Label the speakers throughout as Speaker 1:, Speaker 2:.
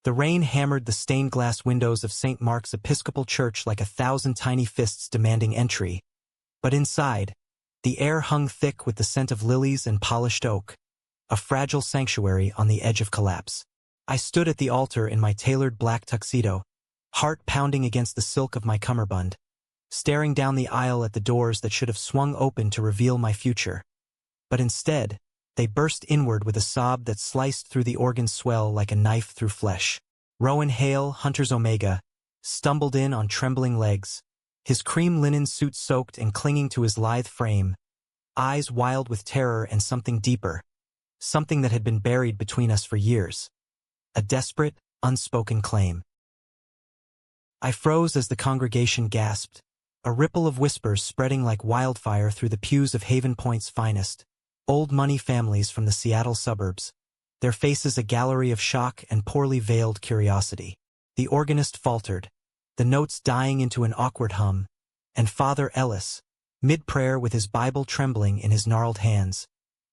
Speaker 1: The rain hammered the stained-glass windows of St. Mark's Episcopal Church like 1,000 tiny fists demanding entry. But inside, the air hung thick with the scent of lilies and polished oak, a fragile sanctuary on the edge of collapse. I stood at the altar in my tailored black tuxedo, heart pounding against the silk of my cummerbund, staring down the aisle at the doors that should have swung open to reveal my future. But instead, they burst inward with a sob that sliced through the organ's swell like a knife through flesh. Rowan Hale, Hunter's Omega, stumbled in on trembling legs, his cream linen suit soaked and clinging to his lithe frame, eyes wild with terror and something deeper, something that had been buried between us for years. A desperate, unspoken claim. I froze as the congregation gasped, a ripple of whispers spreading like wildfire through the pews of Haven Point's finest, old money families from the Seattle suburbs, their faces a gallery of shock and poorly veiled curiosity. The organist faltered, the notes dying into an awkward hum, and Father Ellis, mid-prayer with his Bible trembling in his gnarled hands,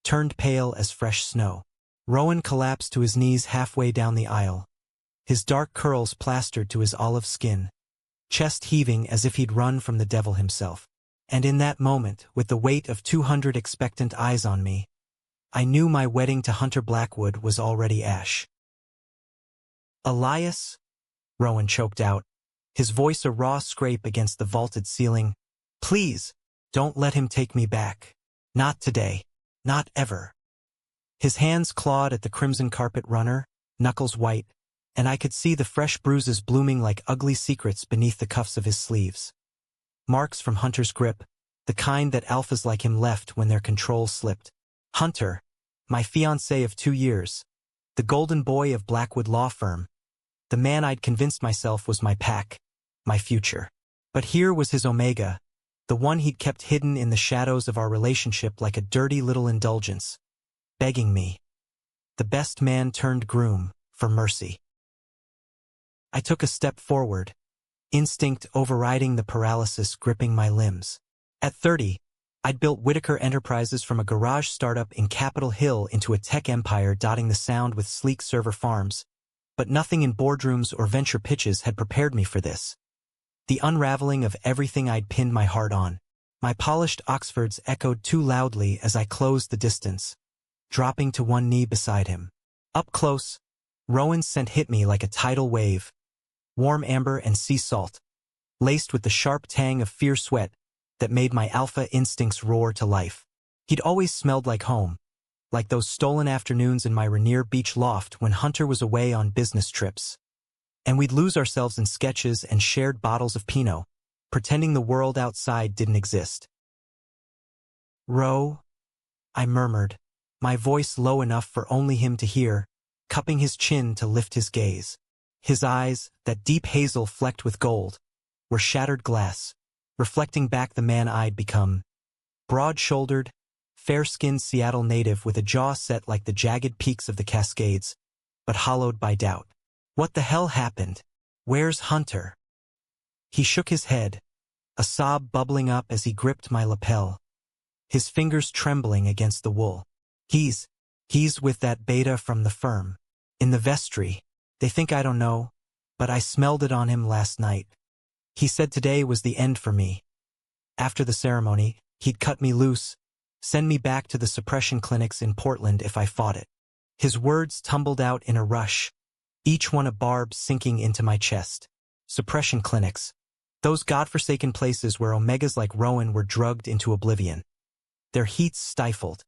Speaker 1: turned pale as fresh snow. Rowan collapsed to his knees halfway down the aisle, his dark curls plastered to his olive skin, chest heaving as if he'd run from the devil himself. And in that moment, with the weight of 200 expectant eyes on me, I knew my wedding to Hunter Blackwood was already ash. "Elias?" Rowan choked out, his voice a raw scrape against the vaulted ceiling. "Please, don't let him take me back. Not today. Not ever." His hands clawed at the crimson carpet runner, knuckles white, and I could see the fresh bruises blooming like ugly secrets beneath the cuffs of his sleeves. Marks from Hunter's grip, the kind that alphas like him left when their control slipped. Hunter, my fiancé of 2 years, the golden boy of Blackwood Law Firm, the man I'd convinced myself was my pack, my future. But here was his Omega, the one he'd kept hidden in the shadows of our relationship like a dirty little indulgence, begging me, the best man turned groom, for mercy. I took a step forward, instinct overriding the paralysis gripping my limbs. At 30, I'd built Whitaker Enterprises from a garage startup in Capitol Hill into a tech empire dotting the Sound with sleek server farms, but nothing in boardrooms or venture pitches had prepared me for this. The unraveling of everything I'd pinned my heart on. My polished Oxfords echoed too loudly as I closed the distance, dropping to one knee beside him. Up close, Rowan's scent hit me like a tidal wave, warm amber and sea salt, laced with the sharp tang of fierce sweat that made my alpha instincts roar to life. He'd always smelled like home, like those stolen afternoons in my Rainier Beach loft when Hunter was away on business trips. And we'd lose ourselves in sketches and shared bottles of Pinot, pretending the world outside didn't exist. "Ro," I murmured, my voice low enough for only him to hear, cupping his chin to lift his gaze. His eyes, that deep hazel flecked with gold, were shattered glass, reflecting back the man I'd become. Broad-shouldered, fair-skinned Seattle native with a jaw set like the jagged peaks of the Cascades, but hollowed by doubt. What the hell happened? Where's Hunter? He shook his head, a sob bubbling up as he gripped my lapel, his fingers trembling against the wool. He's with that beta from the firm. In the vestry. They think I don't know, but I smelled it on him last night. He said today was the end for me. After the ceremony, he'd cut me loose, send me back to the suppression clinics in Portland if I fought it. His words tumbled out in a rush, each one a barb sinking into my chest. Suppression clinics. Those godforsaken places where Omegas like Rowan were drugged into oblivion. Their heats stifled,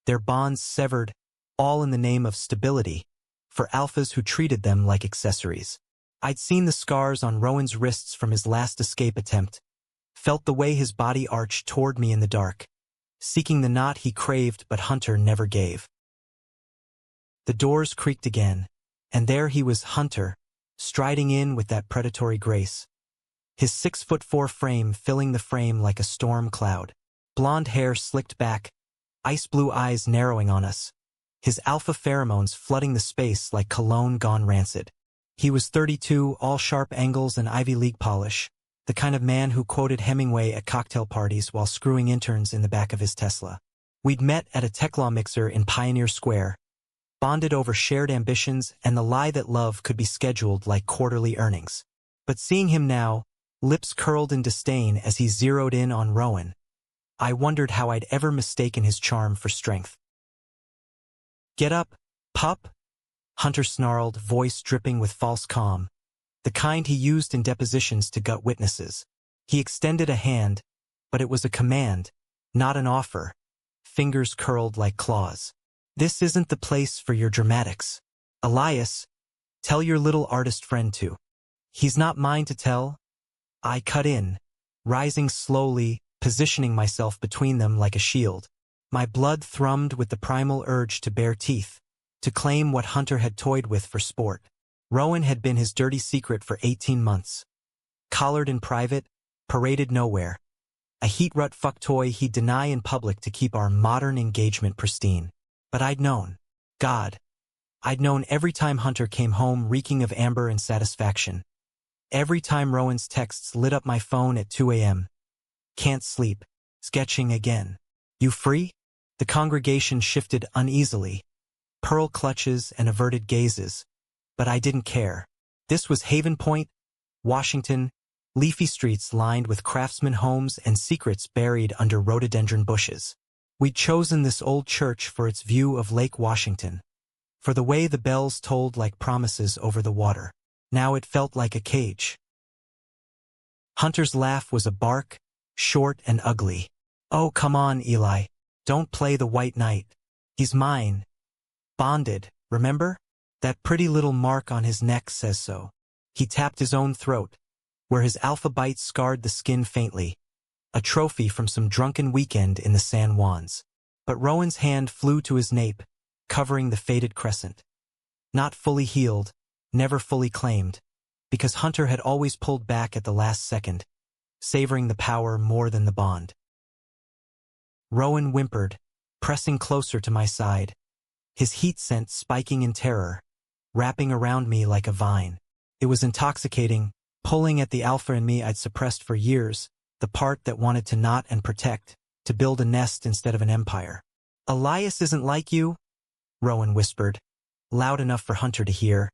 Speaker 1: their bonds severed, all in the name of stability, for alphas who treated them like accessories. I'd seen the scars on Rowan's wrists from his last escape attempt, felt the way his body arched toward me in the dark, seeking the knot he craved but Hunter never gave. The doors creaked again, and there he was, Hunter, striding in with that predatory grace. His 6'4" frame filling the frame like a storm cloud. Blonde hair slicked back, ice-blue eyes narrowing on us, his alpha pheromones flooding the space like cologne gone rancid. He was 32, all sharp angles and Ivy League polish, the kind of man who quoted Hemingway at cocktail parties while screwing interns in the back of his Tesla. We'd met at a tech law mixer in Pioneer Square, bonded over shared ambitions and the lie that love could be scheduled like quarterly earnings. But seeing him now, lips curled in disdain as he zeroed in on Rowan, I wondered how I'd ever mistaken his charm for strength. "Get up, pup," Hunter snarled, voice dripping with false calm, the kind he used in depositions to gut witnesses. He extended a hand, but it was a command, not an offer, fingers curled like claws. "This isn't the place for your dramatics. Elias, tell your little artist friend to." "He's not mine to tell." I cut in, rising slowly, positioning myself between them like a shield. My blood thrummed with the primal urge to bare teeth, to claim what Hunter had toyed with for sport. Rowan had been his dirty secret for 18 months. Collared in private, paraded nowhere. A heat-rut fuck toy he'd deny in public to keep our modern engagement pristine. But I'd known. God. I'd known every time Hunter came home reeking of amber and satisfaction. Every time Rowan's texts lit up my phone at 2 a.m. "Can't sleep. Sketching again. You free?" The congregation shifted uneasily. Pearl clutches and averted gazes. But I didn't care. This was Haven Point, Washington, leafy streets lined with craftsman homes and secrets buried under rhododendron bushes. We'd chosen this old church for its view of Lake Washington, for the way the bells tolled like promises over the water. Now it felt like a cage. Hunter's laugh was a bark, short and ugly. "Oh, come on, Eli. Don't play the white knight. He's mine. Bonded, remember? That pretty little mark on his neck says so." He tapped his own throat, where his alpha bite scarred the skin faintly, a trophy from some drunken weekend in the San Juans. But Rowan's hand flew to his nape, covering the faded crescent. Not fully healed, never fully claimed, because Hunter had always pulled back at the last second, savoring the power more than the bond. Rowan whimpered, pressing closer to my side, his heat scent spiking in terror, wrapping around me like a vine. It was intoxicating, pulling at the alpha in me I'd suppressed for years, the part that wanted to knot and protect, to build a nest instead of an empire. "Elias isn't like you," Rowan whispered, loud enough for Hunter to hear,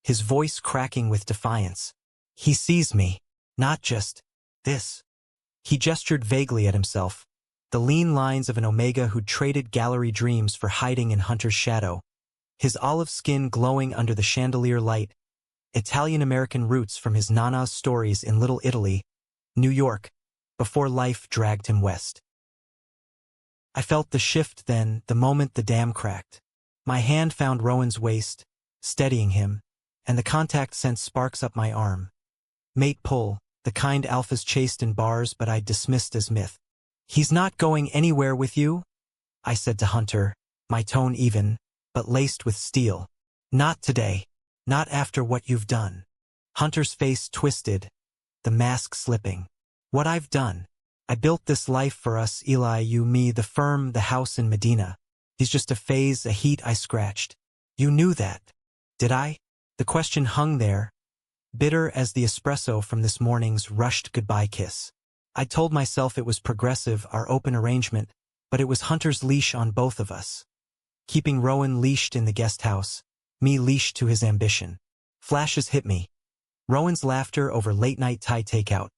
Speaker 1: his voice cracking with defiance. "He sees me, not just this." He gestured vaguely at himself, the lean lines of an Omega who'd traded gallery dreams for hiding in Hunter's shadow, his olive skin glowing under the chandelier light, Italian-American roots from his Nana's stories in Little Italy, New York, before life dragged him west. I felt the shift then, the moment the dam cracked. My hand found Rowan's waist, steadying him, and the contact sent sparks up my arm. Mate pull, the kind alphas chased in bars but I'd dismissed as myth. "He's not going anywhere with you," I said to Hunter, my tone even, but laced with steel. "Not today. Not after what you've done." Hunter's face twisted, the mask slipping. "What I've done? I built this life for us, Eli, you, me, the firm, the house in Medina. He's just a phase, a heat I scratched. You knew that. Did I?" The question hung there, bitter as the espresso from this morning's rushed goodbye kiss. I told myself it was progressive, our open arrangement, but it was Hunter's leash on both of us. Keeping Rowan leashed in the guest house, me leashed to his ambition. Flashes hit me. Rowan's laughter over late-night Thai takeout.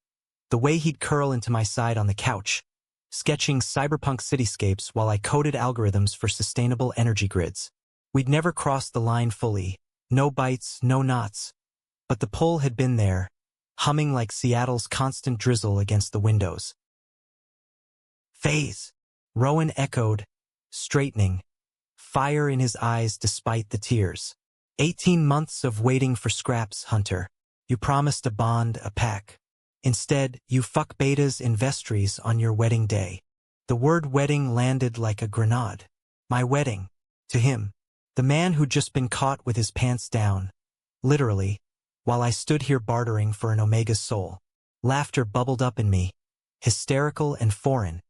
Speaker 1: The way he'd curl into my side on the couch, sketching cyberpunk cityscapes while I coded algorithms for sustainable energy grids. We'd never crossed the line fully. No bites, no knots. But the pull had been there, humming like Seattle's constant drizzle against the windows. "Phase," Rowan echoed, straightening, fire in his eyes despite the tears. 18 months of waiting for scraps, Hunter. You promised a bond, a pack. Instead, you fuck betas in vestries on your wedding day. The word wedding landed like a grenade. My wedding. To him. The man who'd just been caught with his pants down. Literally. While I stood here bartering for an Omega's soul. Laughter bubbled up in me. Hysterical and foreign.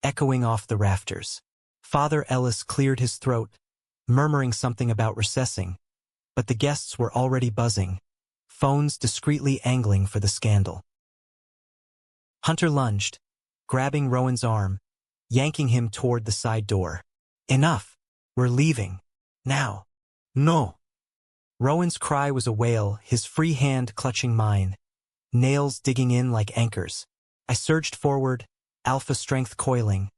Speaker 1: Echoing off the rafters. Father Ellis cleared his throat, murmuring something about recessing. But the guests were already buzzing. Phones discreetly angling for the scandal. Hunter lunged, grabbing Rowan's arm, yanking him toward the side door. "Enough. We're leaving. Now." No. Rowan's cry was a wail, his free hand clutching mine, nails digging in like anchors. I surged forward, alpha strength coiling,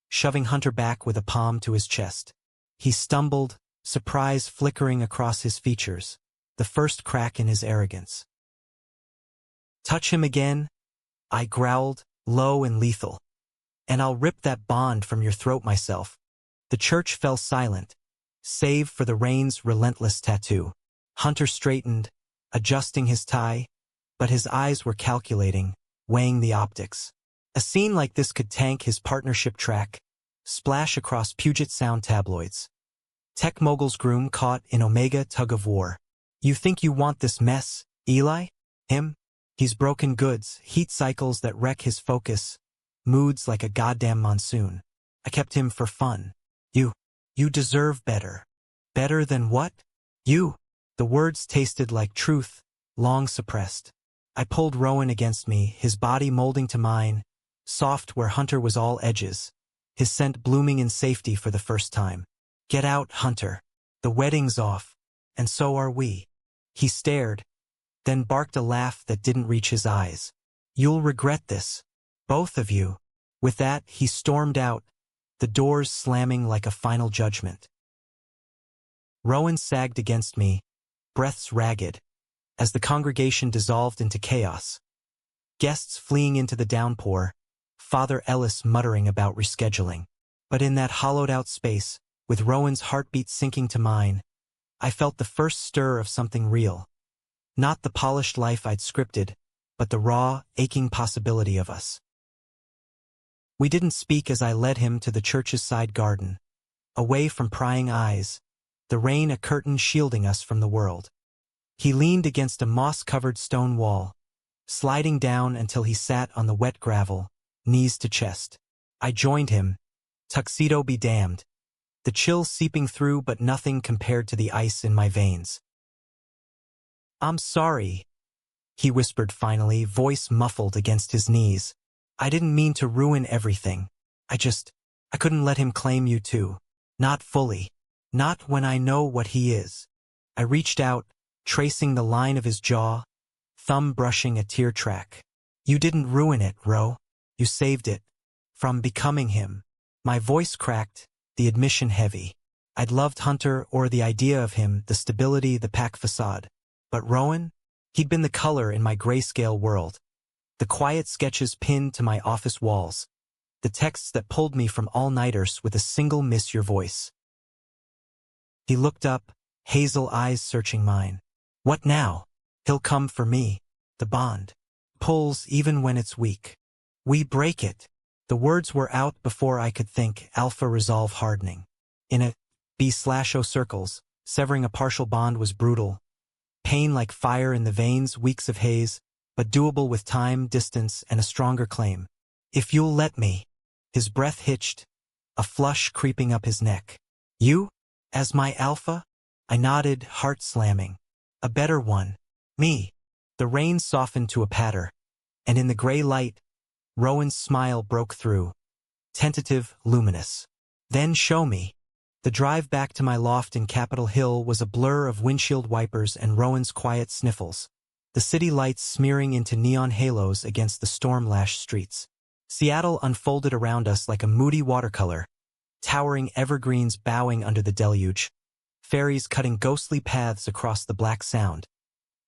Speaker 1: shoving Hunter back with a palm to his chest. He stumbled, surprise flickering across his features, the first crack in his arrogance. Touch him again, I growled, low and lethal. And I'll rip that bond from your throat myself. The church fell silent, save for the rain's relentless tattoo. Hunter straightened, adjusting his tie, but his eyes were calculating, weighing the optics. A scene like this could tank his partnership track, splash across Puget Sound tabloids. Tech mogul's groom caught in Omega tug-of-war. You think you want this mess, Eli? Him? He's broken goods, heat cycles that wreck his focus, moods like a goddamn monsoon. I kept him for fun. You deserve better. Better than what? You. The words tasted like truth, long suppressed. I pulled Rowan against me, his body molding to mine, soft where Hunter was all edges, his scent blooming in safety for the first time. Get out, Hunter. The wedding's off, and so are we. He stared, then barked a laugh that didn't reach his eyes. You'll regret this. Both of you. With that, he stormed out, the doors slamming like a final judgment. Rowan sagged against me, breaths ragged, as the congregation dissolved into chaos. Guests fleeing into the downpour, Father Ellis muttering about rescheduling. But in that hollowed-out space, with Rowan's heartbeat sinking to mine, I felt the first stir of something real. Not the polished life I'd scripted, but the raw, aching possibility of us. We didn't speak as I led him to the church's side garden, away from prying eyes, the rain a curtain shielding us from the world. He leaned against a moss-covered stone wall, sliding down until he sat on the wet gravel, knees to chest. I joined him, tuxedo be damned, the chill seeping through but nothing compared to the ice in my veins. I'm sorry, he whispered finally, voice muffled against his knees. I didn't mean to ruin everything. I couldn't let him claim you too. Not fully. Not when I know what he is. I reached out, tracing the line of his jaw, thumb brushing a tear track. You didn't ruin it, Ro. You saved it. From becoming him. My voice cracked, the admission heavy. I'd loved Hunter or the idea of him, the stability, the pack facade. But Rowan? He'd been the color in my grayscale world. The quiet sketches pinned to my office walls. The texts that pulled me from all-nighters with a single miss your voice. He looked up, hazel eyes searching mine. What now? He'll come for me. The bond. Pulls even when it's weak. We break it. The words were out before I could think, alpha resolve hardening. In a B/O circles, severing a partial bond was brutal. Pain like fire in the veins, weeks of haze, but doable with time, distance, and a stronger claim. If you'll let me. His breath hitched, a flush creeping up his neck. You? As my alpha? I nodded, heart slamming. A better one. Me. The rain softened to a patter, and in the gray light, Rowan's smile broke through. Tentative, luminous. Then show me. The drive back to my loft in Capitol Hill was a blur of windshield wipers and Rowan's quiet sniffles. The city lights smearing into neon halos against the storm-lashed streets. Seattle unfolded around us like a moody watercolor, towering evergreens bowing under the deluge, ferries cutting ghostly paths across the black sound,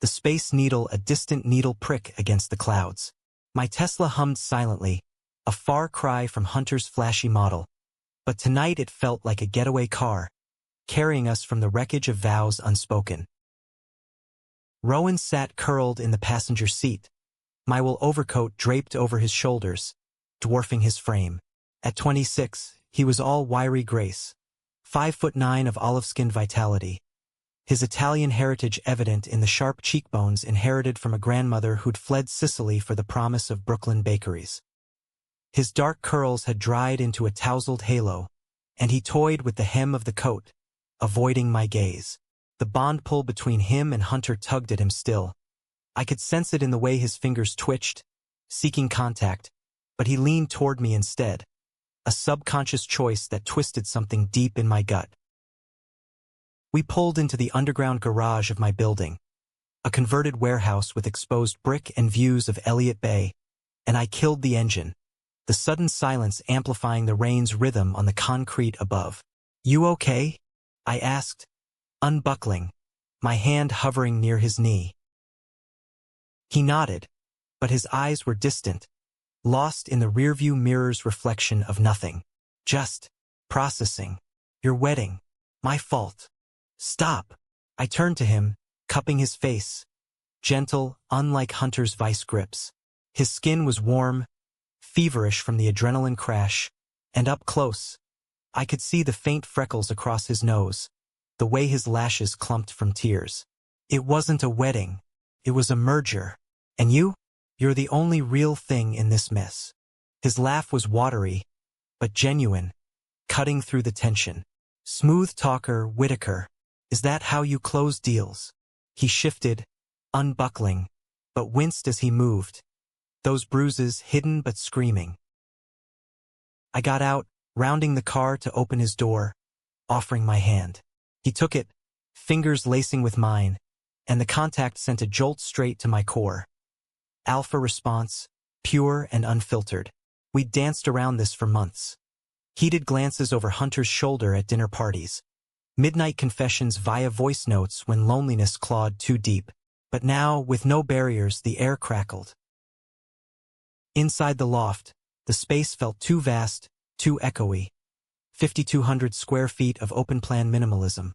Speaker 1: the Space Needle a distant needle prick against the clouds. My Tesla hummed silently, a far cry from Hunter's flashy model, but tonight it felt like a getaway car, carrying us from the wreckage of vows unspoken. Rowan sat curled in the passenger seat, my wool overcoat draped over his shoulders, dwarfing his frame. At 26, he was all wiry grace, 5'9" of olive-skinned vitality, his Italian heritage evident in the sharp cheekbones inherited from a grandmother who'd fled Sicily for the promise of Brooklyn bakeries. His dark curls had dried into a tousled halo, and he toyed with the hem of the coat, avoiding my gaze. The bond pull between him and Hunter tugged at him still. I could sense it in the way his fingers twitched, seeking contact, but he leaned toward me instead, a subconscious choice that twisted something deep in my gut. We pulled into the underground garage of my building, a converted warehouse with exposed brick and views of Elliott Bay, and I killed the engine, the sudden silence amplifying the rain's rhythm on the concrete above. "You okay?" I asked, unbuckling, my hand hovering near his knee. He nodded, but his eyes were distant, lost in the rearview mirror's reflection of nothing. "Just processing. Your wedding. My fault." "Stop." I turned to him, cupping his face, gentle, unlike Hunter's vice grips. His skin was warm, feverish from the adrenaline crash, and up close, I could see the faint freckles across his nose, the way his lashes clumped from tears. "It wasn't a wedding. It was a merger. And you're the only real thing in this mess." His laugh was watery, but genuine, cutting through the tension. "Smooth talker, Whitaker. Is that how you close deals?" He shifted, unbuckling, but winced as he moved, those bruises hidden but screaming. I got out, rounding the car to open his door, offering my hand. He took it, fingers lacing with mine, and the contact sent a jolt straight to my core. Alpha response, pure and unfiltered. We'd danced around this for months. Heated glances over Hunter's shoulder at dinner parties. Midnight confessions via voice notes when loneliness clawed too deep. But now, with no barriers, the air crackled. Inside the loft, the space felt too vast, too echoey. 5,200 square feet of open-plan minimalism.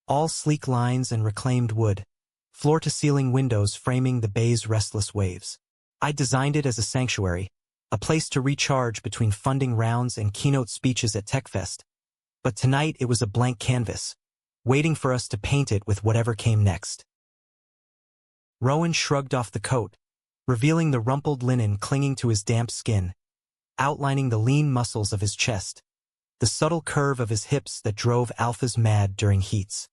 Speaker 1: All sleek lines and reclaimed wood. Floor-to-ceiling windows framing the bay's restless waves. I designed it as a sanctuary, a place to recharge between funding rounds and keynote speeches at TechFest. But tonight it was a blank canvas, waiting for us to paint it with whatever came next. Rowan shrugged off the coat, revealing the rumpled linen clinging to his damp skin, outlining the lean muscles of his chest, the subtle curve of his hips that drove alphas mad during heats.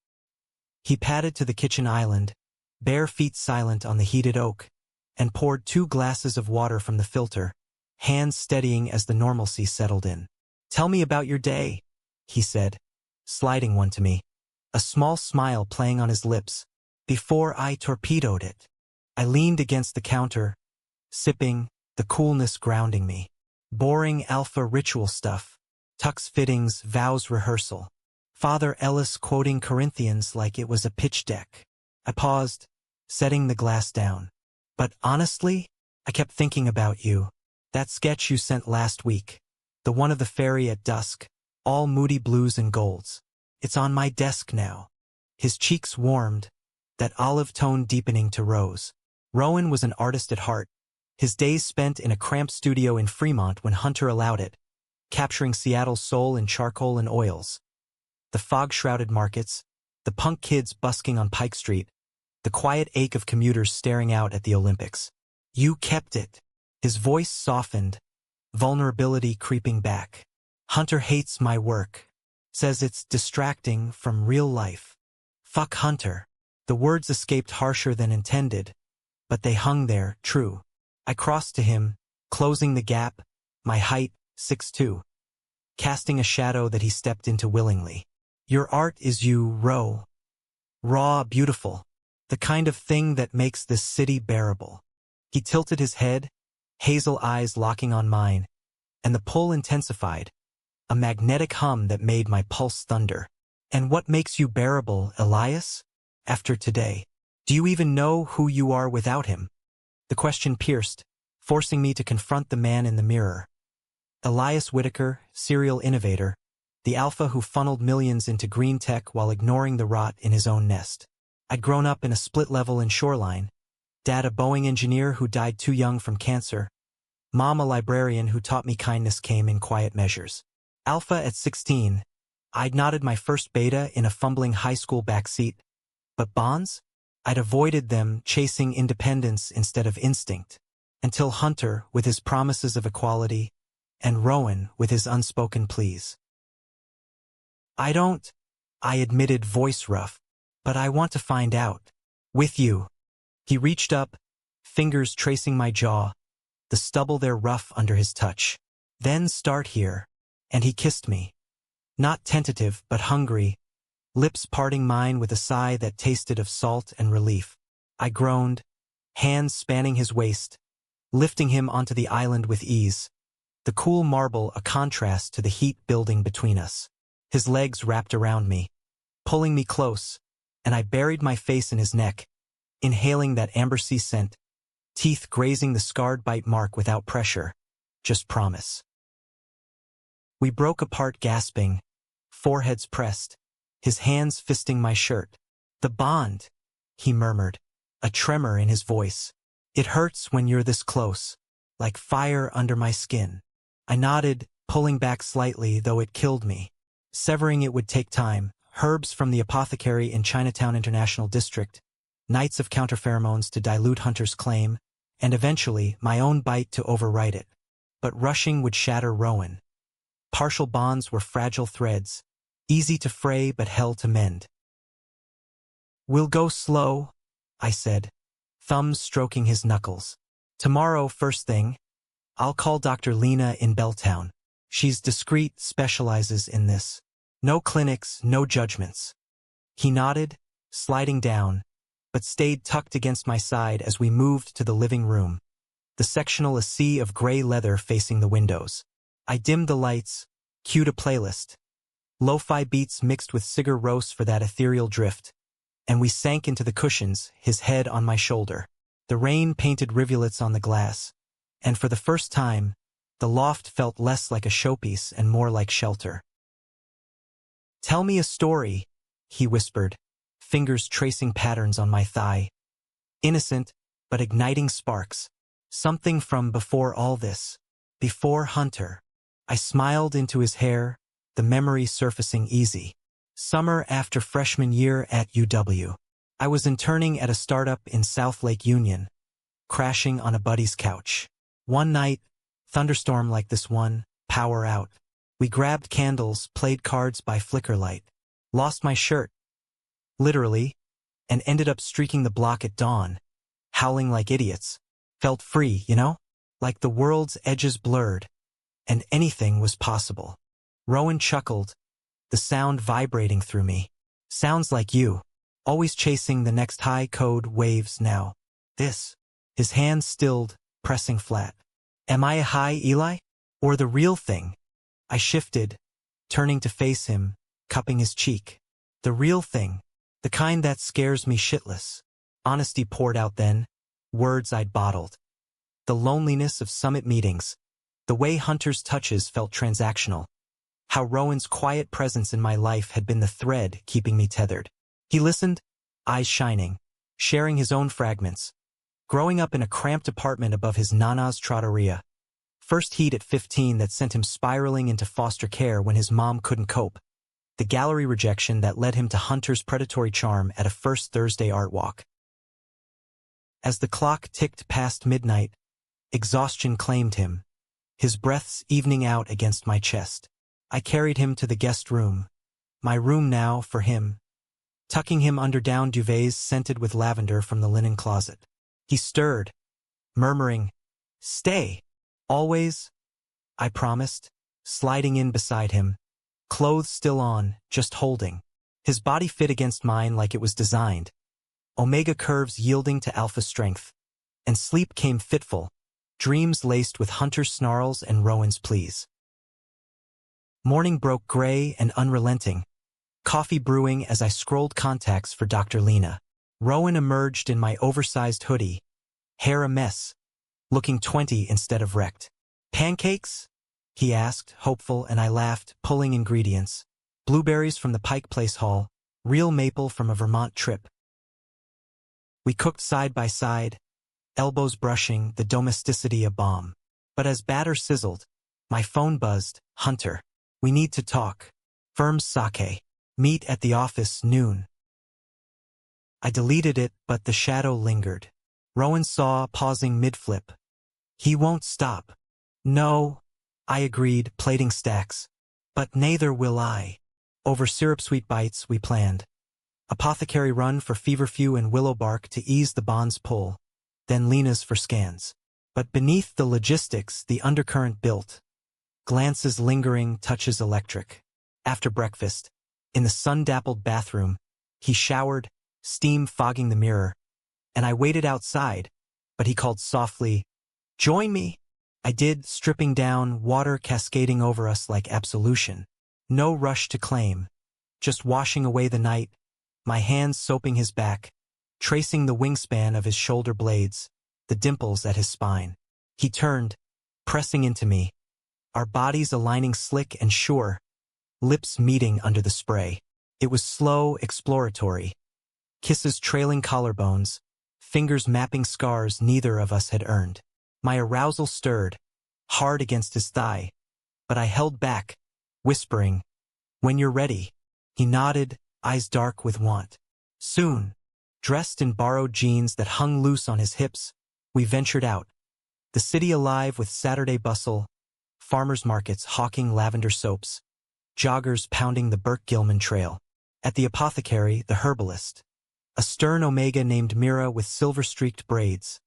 Speaker 1: He padded to the kitchen island, bare feet silent on the heated oak, and poured 2 glasses of water from the filter, hands steadying as the normalcy settled in. "Tell me about your day," he said, sliding one to me, a small smile playing on his lips. Before I torpedoed it. I leaned against the counter, sipping, the coolness grounding me. Boring alpha ritual stuff, tux fittings, vows rehearsal. Father Ellis quoting Corinthians like it was a pitch deck. I paused, setting the glass down. "But honestly, I kept thinking about you. That sketch you sent last week. The one of the ferry at dusk, all moody blues and golds. It's on my desk now." His cheeks warmed, that olive tone deepening to rose. Rowan was an artist at heart, his days spent in a cramped studio in Fremont when Hunter allowed it, capturing Seattle's soul in charcoal and oils. The fog-shrouded markets, the punk kids busking on Pike Street, the quiet ache of commuters staring out at the Olympics. "You kept it." His voice softened, vulnerability creeping back. "Hunter hates my work. Says it's distracting from real life. Fuck Hunter." The words escaped harsher than intended, but they hung there, true. I crossed to him, closing the gap, my height, 6'2", casting a shadow that he stepped into willingly. "Your art is you, Ro. Raw, beautiful. The kind of thing that makes this city bearable." He tilted his head, hazel eyes locking on mine, and the pull intensified, a magnetic hum that made my pulse thunder. "And what makes you bearable, Elias? After today, do you even know who you are without him?" The question pierced, forcing me to confront the man in the mirror. Elias Whitaker, serial innovator, the alpha who funneled millions into green tech while ignoring the rot in his own nest. I'd grown up in a split level in Shoreline. Dad a Boeing engineer who died too young from cancer. Mom a librarian who taught me kindness came in quiet measures. Alpha at 16, I'd nodded my first beta in a fumbling high school backseat. But bonds? I'd avoided them, chasing independence instead of instinct. Until Hunter with his promises of equality, and Rowan with his unspoken pleas. I admitted, voice rough, "but I want to find out. With you." He reached up, fingers tracing my jaw, the stubble there rough under his touch. "Then start here." And he kissed me. Not tentative, but hungry, lips parting mine with a sigh that tasted of salt and relief. I groaned, hands spanning his waist, lifting him onto the island with ease, the cool marble a contrast to the heat building between us. His legs wrapped around me, pulling me close, and I buried my face in his neck, inhaling that amber-sea scent, teeth grazing the scarred bite mark without pressure, just promise. We broke apart gasping, foreheads pressed, his hands fisting my shirt. The bond, he murmured, a tremor in his voice. It hurts when you're this close, like fire under my skin. I nodded, pulling back slightly, though it killed me. Severing it would take time, herbs from the apothecary in Chinatown International District, nights of counterpheromones to dilute Hunter's claim, and eventually my own bite to overwrite it. But rushing would shatter Rowan. Partial bonds were fragile threads, easy to fray but hell to mend. "We'll go slow," I said, thumbs stroking his knuckles. "Tomorrow, first thing, I'll call Dr. Lena in Belltown. She's discreet, specializes in this. No clinics, no judgments." He nodded, sliding down, but stayed tucked against my side as we moved to the living room, the sectional a sea of gray leather facing the windows. I dimmed the lights, cued a playlist, lo-fi beats mixed with Sigur Rós for that ethereal drift, and we sank into the cushions, his head on my shoulder. The rain painted rivulets on the glass, and for the first time, the loft felt less like a showpiece and more like shelter. "Tell me a story," he whispered, fingers tracing patterns on my thigh. Innocent, but igniting sparks. Something from before all this. Before Hunter. I smiled into his hair, the memory surfacing easy. Summer after freshman year at UW. I was interning at a startup in South Lake Union, crashing on a buddy's couch. One night, thunderstorm like this one, power out. We grabbed candles, played cards by flicker light. Lost my shirt, literally, and ended up streaking the block at dawn, howling like idiots. Felt free, you know? Like the world's edges blurred, and anything was possible. Rowan chuckled, the sound vibrating through me. "Sounds like you. Always chasing the next high code waves now. This." His hands stilled, pressing flat. "Am I a high Eli? Or the real thing?" I shifted, turning to face him, cupping his cheek. "The real thing. The kind that scares me shitless." Honesty poured out then, words I'd bottled. The loneliness of summit meetings, the way Hunter's touches felt transactional, how Rowan's quiet presence in my life had been the thread keeping me tethered. He listened, eyes shining, sharing his own fragments. Growing up in a cramped apartment above his nana's trattoria. First heat at 15 that sent him spiraling into foster care when his mom couldn't cope. The gallery rejection that led him to Hunter's predatory charm at a first Thursday art walk. As the clock ticked past midnight, exhaustion claimed him, his breaths evening out against my chest. I carried him to the guest room, my room now for him, tucking him under down duvets scented with lavender from the linen closet. He stirred, murmuring, "Stay, always," I promised, sliding in beside him, clothes still on, just holding. His body fit against mine like it was designed, omega curves yielding to alpha strength, and sleep came fitful, dreams laced with Hunter's snarls and Rowan's pleas. Morning broke gray and unrelenting, coffee brewing as I scrolled contacts for Dr. Lena. Rowan emerged in my oversized hoodie, hair a mess, looking 20 instead of wrecked. "Pancakes?" he asked, hopeful, and I laughed, pulling ingredients. Blueberries from the Pike Place Hall, real maple from a Vermont trip. We cooked side by side, elbows brushing, the domesticity a bomb. But as batter sizzled, my phone buzzed. "Hunter, we need to talk. Firm's sake. Meet at the office noon." I deleted it, but the shadow lingered. Rowan saw, pausing mid-flip. "He won't stop." "No," I agreed, plating stacks. "But neither will I." Over syrup-sweet bites, we planned. Apothecary run for feverfew and willow bark to ease the bond's pull, then Lena's for scans. But beneath the logistics, the undercurrent built. Glances lingering, touches electric. After breakfast, In the sun-dappled bathroom, he showered, steam fogging the mirror, and I waited outside, but he called softly, "Join me." I did, stripping down, water cascading over us like absolution. No rush to claim, just washing away the night, my hands soaping his back, tracing the wingspan of his shoulder blades, the dimples at his spine. He turned, pressing into me, our bodies aligning slick and sure, lips meeting under the spray. It was slow, exploratory. Kisses trailing collarbones, fingers mapping scars neither of us had earned. My arousal stirred, hard against his thigh, but I held back, whispering, "When you're ready." He nodded, eyes dark with want. Soon, dressed in borrowed jeans that hung loose on his hips, we ventured out. The city alive with Saturday bustle, farmers' markets hawking lavender soaps, joggers pounding the Burke-Gilman trail. At the apothecary, the herbalist, a stern omega named Mira with silver-streaked braids,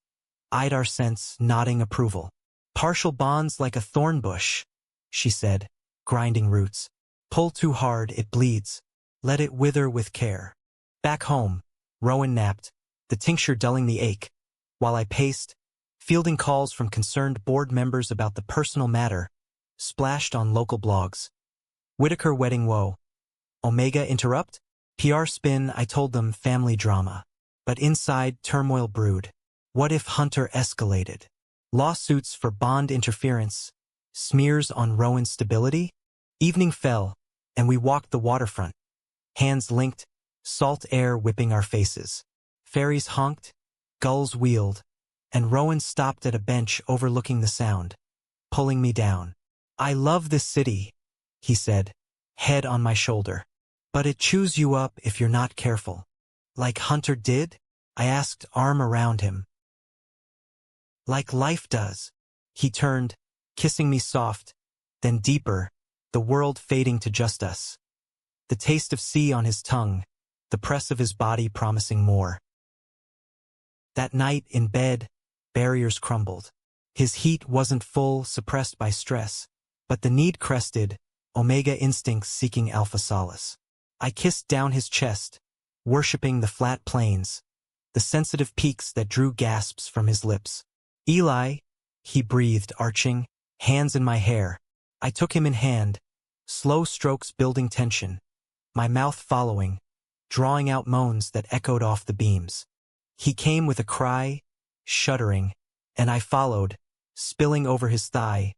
Speaker 1: eyed our scents, nodding approval. "Partial bonds like a thorn bush," she said, grinding roots. "Pull too hard, it bleeds. Let it wither with care." Back home, Rowan napped, the tincture dulling the ache, while I paced, fielding calls from concerned board members about the personal matter, splashed on local blogs. Whitaker wedding woe. Omega interrupt? PR spin, I told them, family drama. But inside, turmoil brewed. What if Hunter escalated? Lawsuits for bond interference, smears on Rowan's stability? Evening fell, and we walked the waterfront, hands linked, salt air whipping our faces. Ferries honked, gulls wheeled, and Rowan stopped at a bench overlooking the sound, pulling me down. "I love this city," he said, head on my shoulder. "But it chews you up if you're not careful." "Like Hunter did?" I asked, arm around him. "Like life does." He turned, kissing me soft, then deeper, the world fading to just us. The taste of sea on his tongue, the press of his body promising more. That night in bed, barriers crumbled. His heat wasn't full, suppressed by stress, but the need crested, omega instincts seeking alpha solace. I kissed down his chest, worshipping the flat plains, the sensitive peaks that drew gasps from his lips. "Eli," he breathed, arching, hands in my hair. I took him in hand, slow strokes building tension, my mouth following, drawing out moans that echoed off the beams. He came with a cry, shuddering, and I followed, spilling over his thigh,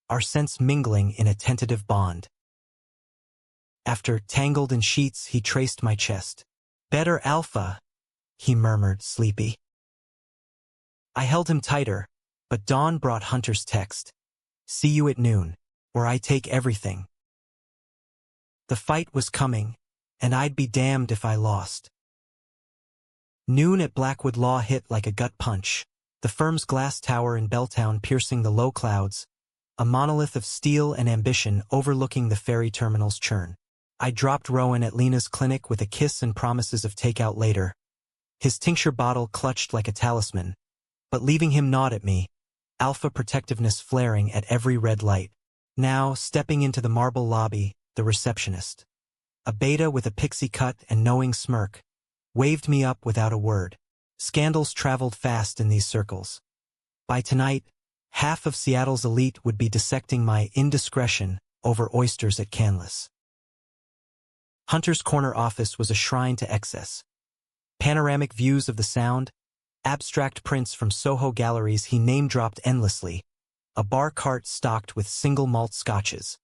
Speaker 1: our scents mingling in a tentative bond. After tangled in sheets, he traced my chest. "Better alpha," he murmured, sleepy. I held him tighter, but dawn brought Hunter's text. "See you at noon, where I take everything." The fight was coming, and I'd be damned if I lost. Noon at Blackwood Law hit like a gut punch, the firm's glass tower in Belltown piercing the low clouds, a monolith of steel and ambition overlooking the ferry terminal's churn. I dropped Rowan at Lena's clinic with a kiss and promises of takeout later. His tincture bottle clutched like a talisman, but leaving him gnawed at me, alpha protectiveness flaring at every red light. Now, stepping into the marble lobby, the receptionist, a beta with a pixie cut and knowing smirk, waved me up without a word. Scandals traveled fast in these circles. By tonight, half of Seattle's elite would be dissecting my indiscretion over oysters at Canlis. Hunter's corner office was a shrine to excess. Panoramic views of the Sound, abstract prints from Soho galleries he name-dropped endlessly, a bar cart stocked with single malt scotches.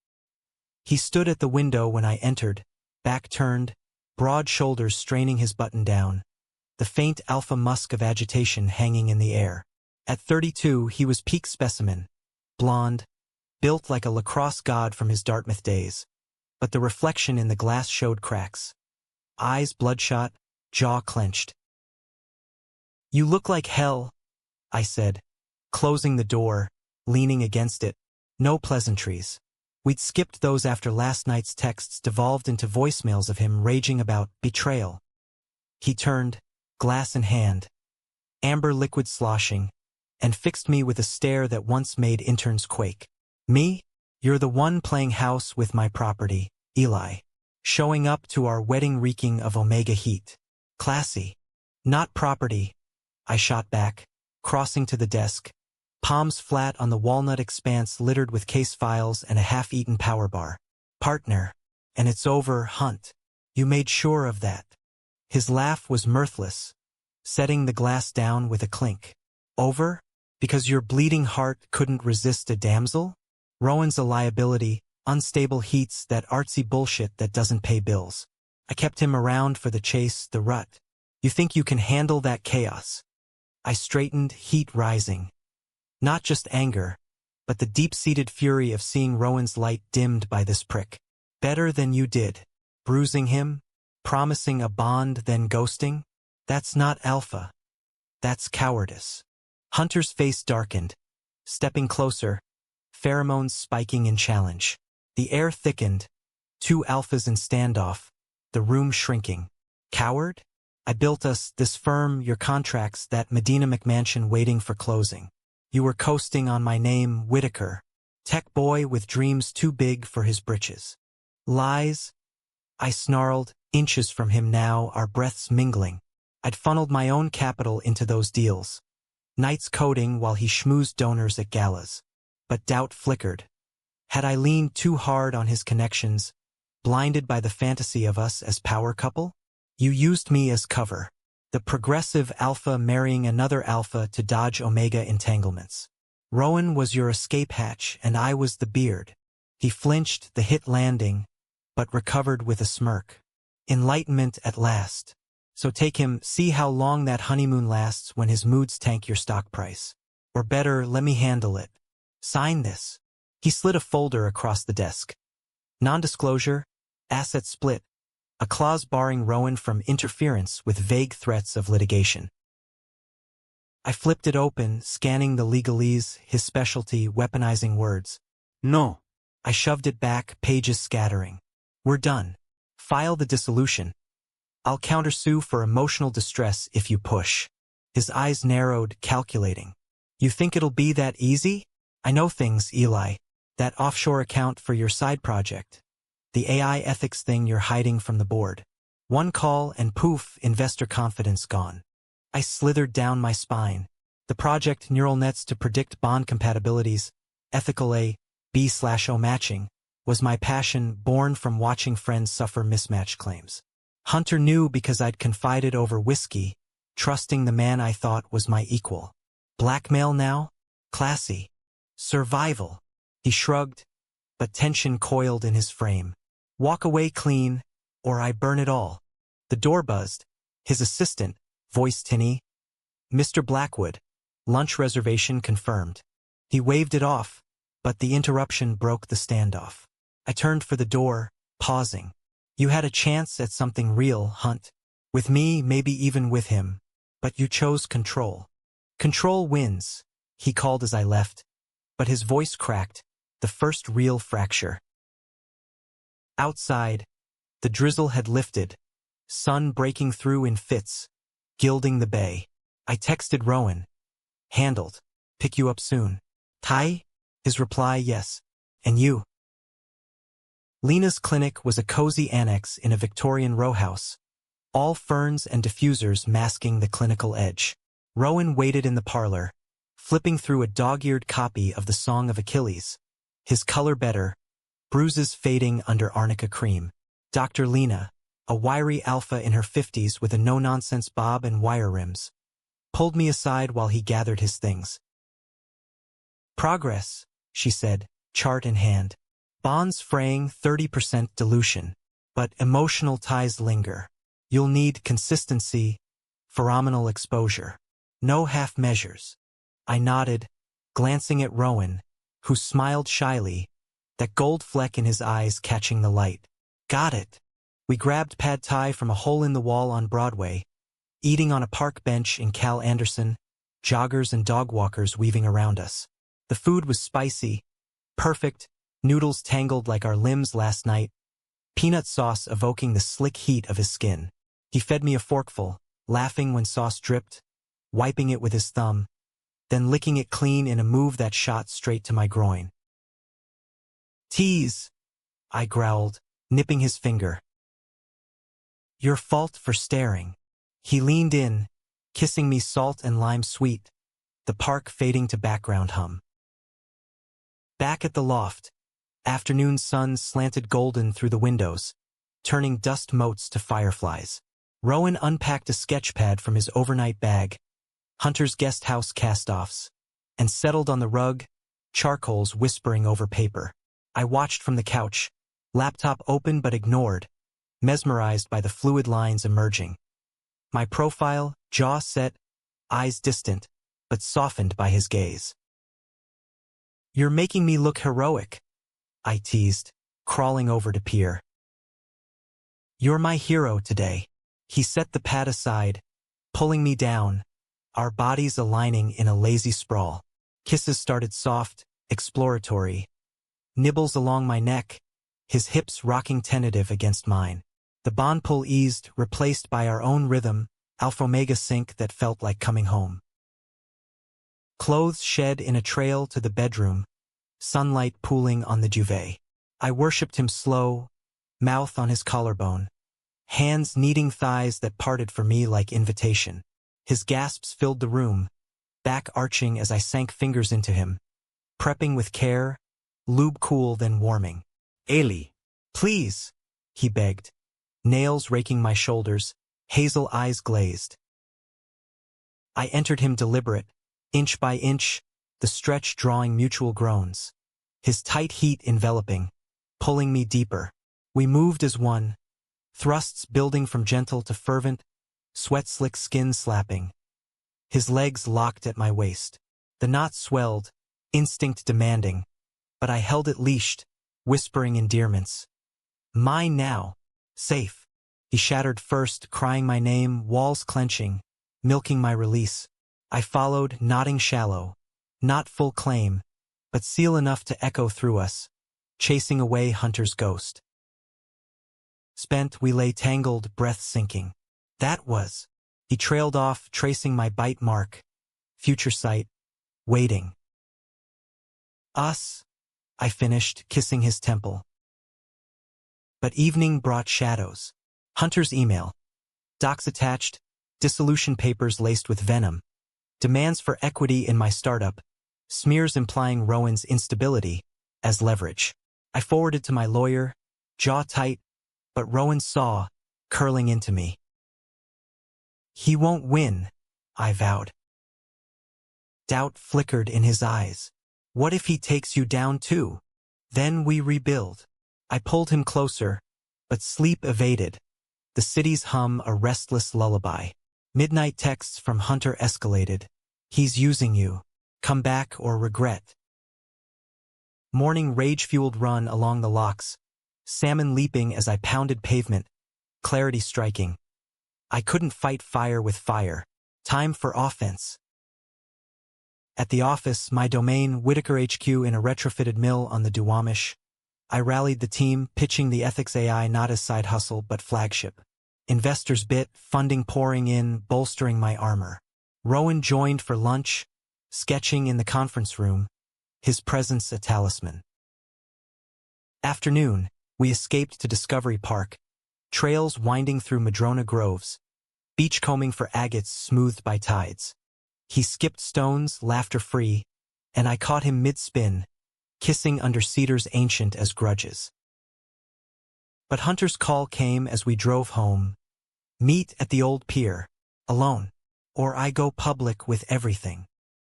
Speaker 1: He stood at the window when I entered, back turned, broad shoulders straining his button down, the faint alpha musk of agitation hanging in the air. At 32, he was peak specimen, blonde, built like a lacrosse god from his Dartmouth days. But the reflection in the glass showed cracks. Eyes bloodshot, jaw clenched. "You look like hell," I said, closing the door, leaning against it. No pleasantries. We'd skipped those after last night's texts devolved into voicemails of him raging about betrayal. He turned, glass in hand, amber liquid sloshing, and fixed me with a stare that once made interns quake. "Me? You're the one playing house with my property, Eli." showing up to our wedding reeking of Omega heat. Classy. Not property, I shot back, crossing to the desk, palms flat on the walnut expanse littered with case files and a half-eaten power bar. Partner. And it's over, Hunt. You made sure of that. His laugh was mirthless, setting the glass down with a clink. Over? Because your bleeding heart couldn't resist a damsel? Rowan's a liability, unstable heats, that artsy bullshit that doesn't pay bills. I kept him around for the chase, the rut. You think you can handle that chaos? I straightened, heat rising. Not just anger, but the deep-seated fury of seeing Rowan's light dimmed by this prick. Better than you did. Bruising him, promising a bond, then ghosting? That's not alpha. That's cowardice. Hunter's face darkened, stepping closer, pheromones spiking in challenge. The air thickened, two alphas in standoff, the room shrinking. Coward? I built us this firm, your contracts, that Medina McMansion waiting for closing. You were coasting on my name, Whitaker. Tech boy with dreams too big for his britches. Lies? I snarled, inches from him now, our breaths mingling. I'd funneled my own capital into those deals. Nights coding while he schmoozed donors at galas. But doubt flickered. Had I leaned too hard on his connections, blinded by the fantasy of us as power couple? You used me as cover. The progressive alpha marrying another alpha to dodge Omega entanglements. Rowan was your escape hatch and I was the beard. He flinched, the hit landing, but recovered with a smirk. Enlightenment at last. So take him, see how long that honeymoon lasts when his moods tank your stock price. Or better, let me handle it. Sign this. He slid a folder across the desk. Non-disclosure, asset split, a clause barring Rowan from interference with vague threats of litigation. I flipped it open, scanning the legalese, his specialty, weaponizing words. No. I shoved it back, pages scattering. We're done. File the dissolution. I'll countersue for emotional distress if you push. His eyes narrowed, calculating. You think it'll be that easy? I know things, Eli. That offshore account for your side project. The AI ethics thing you're hiding from the board. One call and poof, investor confidence gone. I slithered down my spine. The project, neural nets to predict bond compatibilities, ethical A, B/O matching, was my passion, born from watching friends suffer mismatch claims. Hunter knew because I'd confided over whiskey, trusting the man I thought was my equal. Blackmail now? Classy. Survival. He shrugged, but tension coiled in his frame. Walk away clean, or I burn it all. The door buzzed. His assistant, voice tinny. Mr. Blackwood. Lunch reservation confirmed. He waved it off, but the interruption broke the standoff. I turned for the door, pausing. You had a chance at something real, Hunt. With me, maybe even with him. But you chose control. Control wins, he called as I left. But his voice cracked, the first real fracture. Outside, the drizzle had lifted, sun breaking through in fits, gilding the bay. I texted Rowan. Handled. Pick you up soon. Ty? His reply, yes. And you? Lena's clinic was a cozy annex in a Victorian row house, all ferns and diffusers masking the clinical edge. Rowan waited in the parlor, flipping through a dog-eared copy of the Song of Achilles. His color better, bruises fading under arnica cream. Dr. Lena, a wiry alpha in her 50s with a no-nonsense bob and wire rims, pulled me aside while he gathered his things. Progress, she said, chart in hand. Bonds fraying, 30% dilution. But emotional ties linger. You'll need consistency, phenomenal exposure. No half measures. I nodded, glancing at Rowan, who smiled shyly, that gold fleck in his eyes catching the light. Got it. We grabbed pad thai from a hole in the wall on Broadway, eating on a park bench in Cal Anderson, joggers and dog walkers weaving around us. The food was spicy, perfect, noodles tangled like our limbs last night, peanut sauce evoking the slick heat of his skin. He fed me a forkful, laughing when sauce dripped, wiping it with his thumb, then licking it clean in a move that shot straight to my groin. Tease, I growled, nipping his finger. Your fault for staring. He leaned in, kissing me salt and lime sweet, the park fading to background hum. Back at the loft, afternoon sun slanted golden through the windows, turning dust motes to fireflies. Rowan unpacked a sketchpad from his overnight bag, Hunter's guest house cast-offs, and settled on the rug, charcoals whispering over paper. I watched from the couch, laptop open but ignored, mesmerized by the fluid lines emerging. My profile, jaw set, eyes distant, but softened by his gaze. You're making me look heroic, I teased, crawling over to peer. You're my hero today. He set the pad aside, pulling me down, our bodies aligning in a lazy sprawl. Kisses started soft, exploratory. Nibbles along my neck, his hips rocking tentative against mine. The bond pull eased, replaced by our own rhythm, alpha-omega sync that felt like coming home. Clothes shed in a trail to the bedroom, sunlight pooling on the duvet. I worshipped him slow, mouth on his collarbone, hands kneading thighs that parted for me like invitation. His gasps filled the room, back arching as I sank fingers into him, prepping with care, lube cool then warming. Ailey, please, he begged, nails raking my shoulders, hazel eyes glazed. I entered him deliberate, inch by inch, the stretch drawing mutual groans. His tight heat enveloping, pulling me deeper. We moved as one, thrusts building from gentle to fervent, sweat-slick skin slapping. His legs locked at my waist. The knot swelled, instinct demanding, but I held it leashed, whispering endearments. Mine now, safe. He shattered first, crying my name, walls clenching, milking my release. I followed, nodding shallow, not full claim, but seal enough to echo through us, chasing away Hunter's ghost. Spent, we lay tangled, breath sinking. That was. He trailed off, tracing my bite mark. Future sight, waiting. Us, I finished, kissing his temple. But evening brought shadows. Hunter's email. Docs attached, dissolution papers laced with venom. Demands for equity in my startup. Smears implying Rowan's instability as leverage. I forwarded to my lawyer, jaw tight, but Rowan saw, curling into me. He won't win, I vowed. Doubt flickered in his eyes. What if he takes you down too? Then we rebuild. I pulled him closer, but sleep evaded. The city's hum a restless lullaby. Midnight texts from Hunter escalated. He's using you. Come back or regret. Morning rage-fueled run along the locks. Salmon leaping as I pounded pavement. Clarity striking. I couldn't fight fire with fire. Time for offense. At the office, my domain, Whitaker HQ in a retrofitted mill on the Duwamish. I rallied the team, pitching the ethics AI not as side hustle but flagship. Investors bit, funding pouring in, bolstering my armor. Rowan joined for lunch, sketching in the conference room, his presence a talisman. Afternoon, we escaped to Discovery Park, trails winding through madrona groves, beachcombing for agates smoothed by tides. He skipped stones, laughter-free, and I caught him mid-spin, kissing under cedars ancient as grudges. But Hunter's call came as we drove home. Meet at the old pier, alone, or I go public with everything.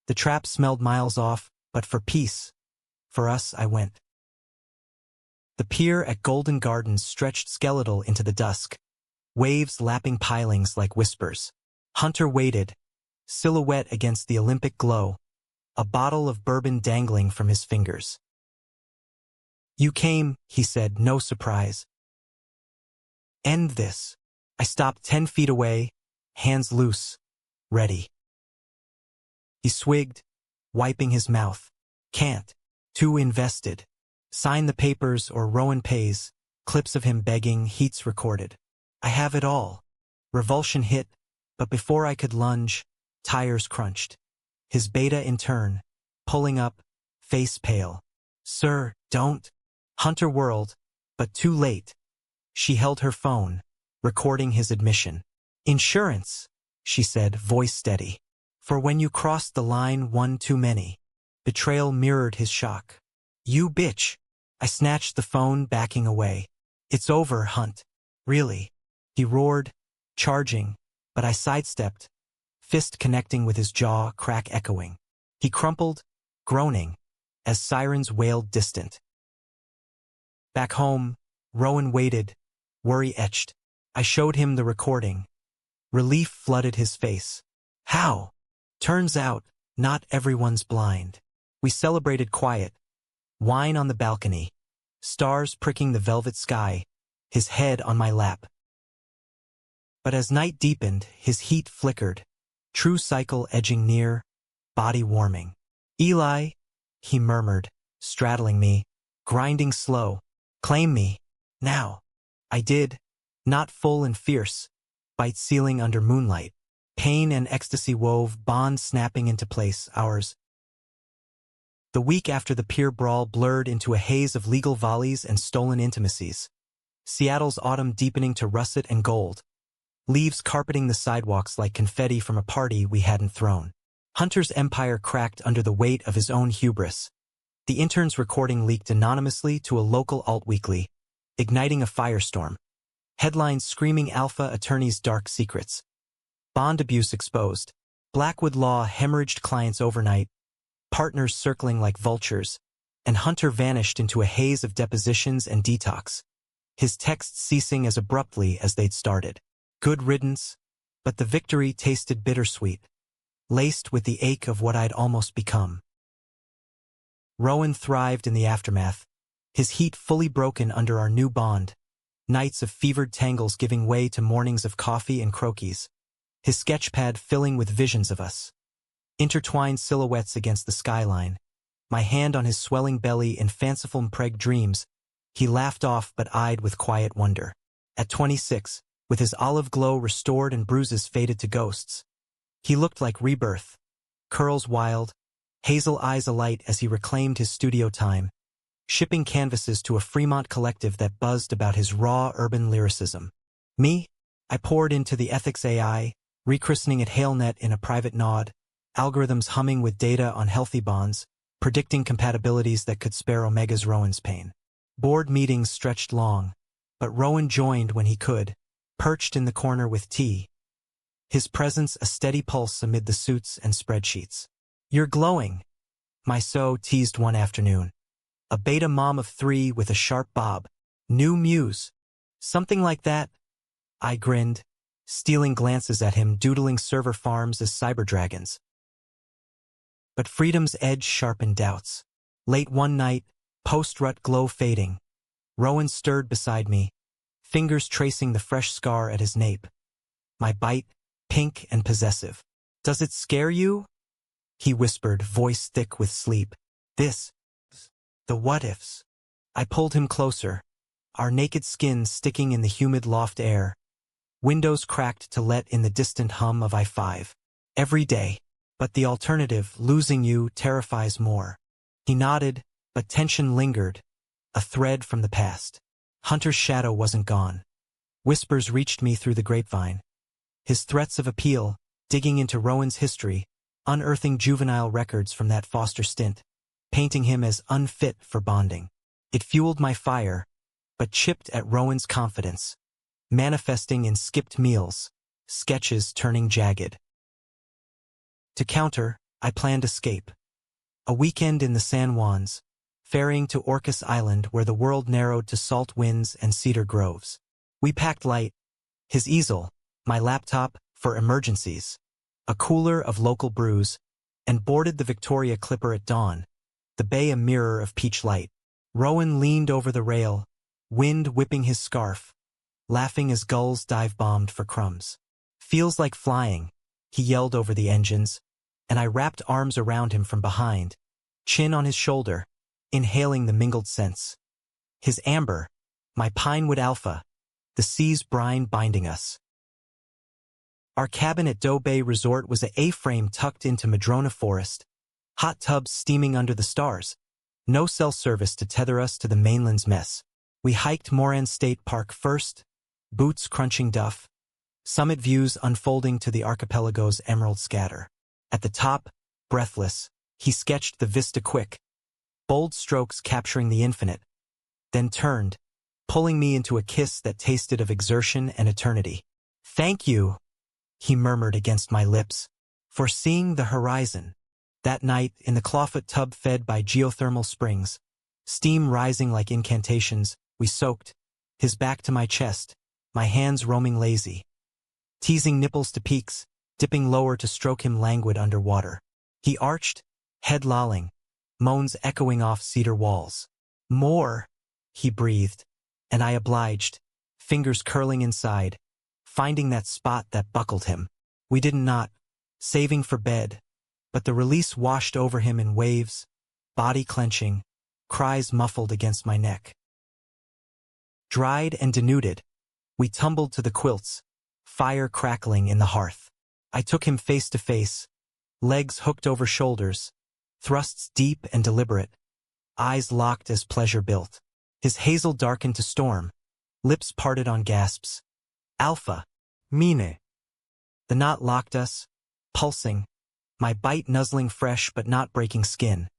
Speaker 1: The trap smelled miles off, but for peace, for us I went. The pier at Golden Gardens stretched skeletal into the dusk, waves lapping pilings like whispers. Hunter waited, silhouette against the Olympic glow, a bottle of bourbon dangling from his fingers. You came, he said, no surprise. End this. I stopped 10 feet away, hands loose, ready. He swigged, wiping his mouth. Can't. Too invested. Sign the papers or Rowan pays. Clips of him begging, heats recorded. I have it all. Revulsion hit, but before I could lunge, tires crunched. His beta in turn, pulling up, face pale. Sir, don't. Hunter whirled, but too late. She held her phone, recording his admission. "Insurance," she said, voice steady. "For when you crossed the line one too many." Betrayal mirrored his shock. "You bitch." I snatched the phone, backing away. "It's over, Hunt." "Really?" he roared, charging, but I sidestepped, fist connecting with his jaw, crack echoing. He crumpled, groaning, as sirens wailed distant. Back home, Rowan waited, worry etched. I showed him the recording. Relief flooded his face. "How?" "Turns out, not everyone's blind." We celebrated quiet. Wine on the balcony. Stars pricking the velvet sky. His head on my lap. But as night deepened, his heat flickered. True cycle edging near, body warming. "Eli," he murmured, straddling me, grinding slow. "Claim me. Now." I did, not full and fierce, bite sealing under moonlight. Pain and ecstasy wove, bonds snapping into place, ours. The week after the pier brawl blurred into a haze of legal volleys and stolen intimacies. Seattle's autumn deepening to russet and gold. Leaves carpeting the sidewalks like confetti from a party we hadn't thrown. Hunter's empire cracked under the weight of his own hubris. The intern's recording leaked anonymously to a local alt weekly, igniting a firestorm. Headlines screaming alpha attorney's dark secrets. Bond abuse exposed. Blackwood Law hemorrhaged clients overnight, partners circling like vultures, and Hunter vanished into a haze of depositions and detox, his texts ceasing as abruptly as they'd started. Good riddance, but the victory tasted bittersweet, laced with the ache of what I'd almost become. Rowan thrived in the aftermath, his heat fully broken under our new bond, nights of fevered tangles giving way to mornings of coffee and croquis, his sketchpad filling with visions of us. Intertwined silhouettes against the skyline, my hand on his swelling belly in fanciful impreg dreams, he laughed off but eyed with quiet wonder. At 26, with his olive glow restored and bruises faded to ghosts, he looked like rebirth, curls wild, hazel eyes alight as he reclaimed his studio time, shipping canvases to a Fremont collective that buzzed about his raw urban lyricism. Me? I poured into the ethics AI, rechristening it HailNet in a private nod, algorithms humming with data on healthy bonds, predicting compatibilities that could spare Omega's Rowan's pain. Board meetings stretched long, but Rowan joined when he could, perched in the corner with tea, his presence a steady pulse amid the suits and spreadsheets. "You're glowing," my so teased one afternoon. "A beta mom of 3 with a sharp bob. New muse." "Something like that," I grinned, stealing glances at him doodling server farms as cyber dragons. But freedom's edge sharpened doubts. Late one night, post-rut glow fading, Rowan stirred beside me, fingers tracing the fresh scar at his nape. My bite, pink and possessive. "Does it scare you?" he whispered, voice thick with sleep. "This. The what-ifs." I pulled him closer, our naked skins sticking in the humid loft air, windows cracked to let in the distant hum of I-5. "Every day. But the alternative, losing you, terrifies more." He nodded, but tension lingered, a thread from the past. Hunter's shadow wasn't gone. Whispers reached me through the grapevine. His threats of appeal, digging into Rowan's history, unearthing juvenile records from that foster stint, painting him as unfit for bonding. It fueled my fire, but chipped at Rowan's confidence, manifesting in skipped meals, sketches turning jagged. To counter, I planned escape. A weekend in the San Juans, ferrying to Orcas Island where the world narrowed to salt winds and cedar groves. We packed light, his easel, my laptop, for emergencies, a cooler of local brews, and boarded the Victoria Clipper at dawn, the bay a mirror of peach light. Rowan leaned over the rail, wind whipping his scarf, laughing as gulls dive-bombed for crumbs. "Feels like flying," he yelled over the engines, and I wrapped arms around him from behind, chin on his shoulder, inhaling the mingled scents. His amber, my pinewood alpha, the sea's brine binding us. Our cabin at Doe Bay Resort was a A-frame tucked into Madrona Forest, hot tubs steaming under the stars, no cell service to tether us to the mainland's mess. We hiked Moran State Park first, boots crunching duff, summit views unfolding to the archipelago's emerald scatter. At the top, breathless, he sketched the vista quick, bold strokes capturing the infinite, then turned, pulling me into a kiss that tasted of exertion and eternity. "Thank you," he murmured against my lips, "for seeing the horizon." That night, in the clawfoot tub fed by geothermal springs, steam rising like incantations, we soaked, his back to my chest, my hands roaming lazy, teasing nipples to peaks, dipping lower to stroke him languid underwater. He arched, head lolling, moans echoing off cedar walls. "More," he breathed, and I obliged, fingers curling inside, finding that spot that buckled him. We didn't knot, saving for bed, but the release washed over him in waves, body clenching, cries muffled against my neck. Dried and denuded, we tumbled to the quilts, fire crackling in the hearth. I took him face to face, legs hooked over shoulders, thrusts deep and deliberate, eyes locked as pleasure built. His hazel darkened to storm, lips parted on gasps. "Alpha, mine." The knot locked us, pulsing, my bite nuzzling fresh but not breaking skin.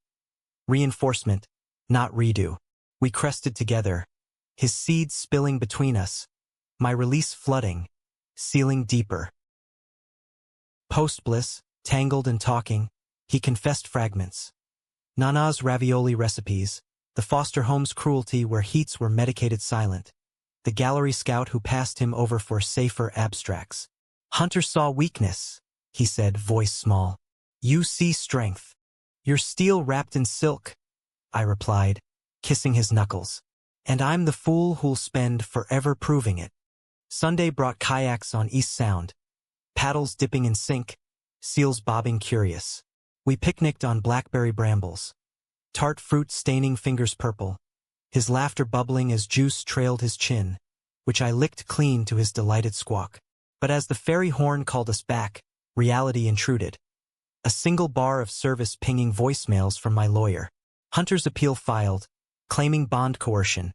Speaker 1: Reinforcement, not redo. We crested together, his seeds spilling between us, my release flooding, sealing deeper. Post-bliss, tangled and talking, he confessed fragments. Nana's ravioli recipes, the foster home's cruelty where heats were medicated silent, the gallery scout who passed him over for safer abstracts. "Hunter saw weakness," he said, voice small. "You see strength. Your steel wrapped in silk," I replied, kissing his knuckles. "And I'm the fool who'll spend forever proving it." Sunday brought kayaks on East Sound, paddles dipping in sink, seals bobbing curious. We picnicked on blackberry brambles, tart fruit staining fingers purple, his laughter bubbling as juice trailed his chin, which I licked clean to his delighted squawk. But as the ferry horn called us back, reality intruded. A single bar of service pinging voicemails from my lawyer. Hunter's appeal filed, claiming bond coercion,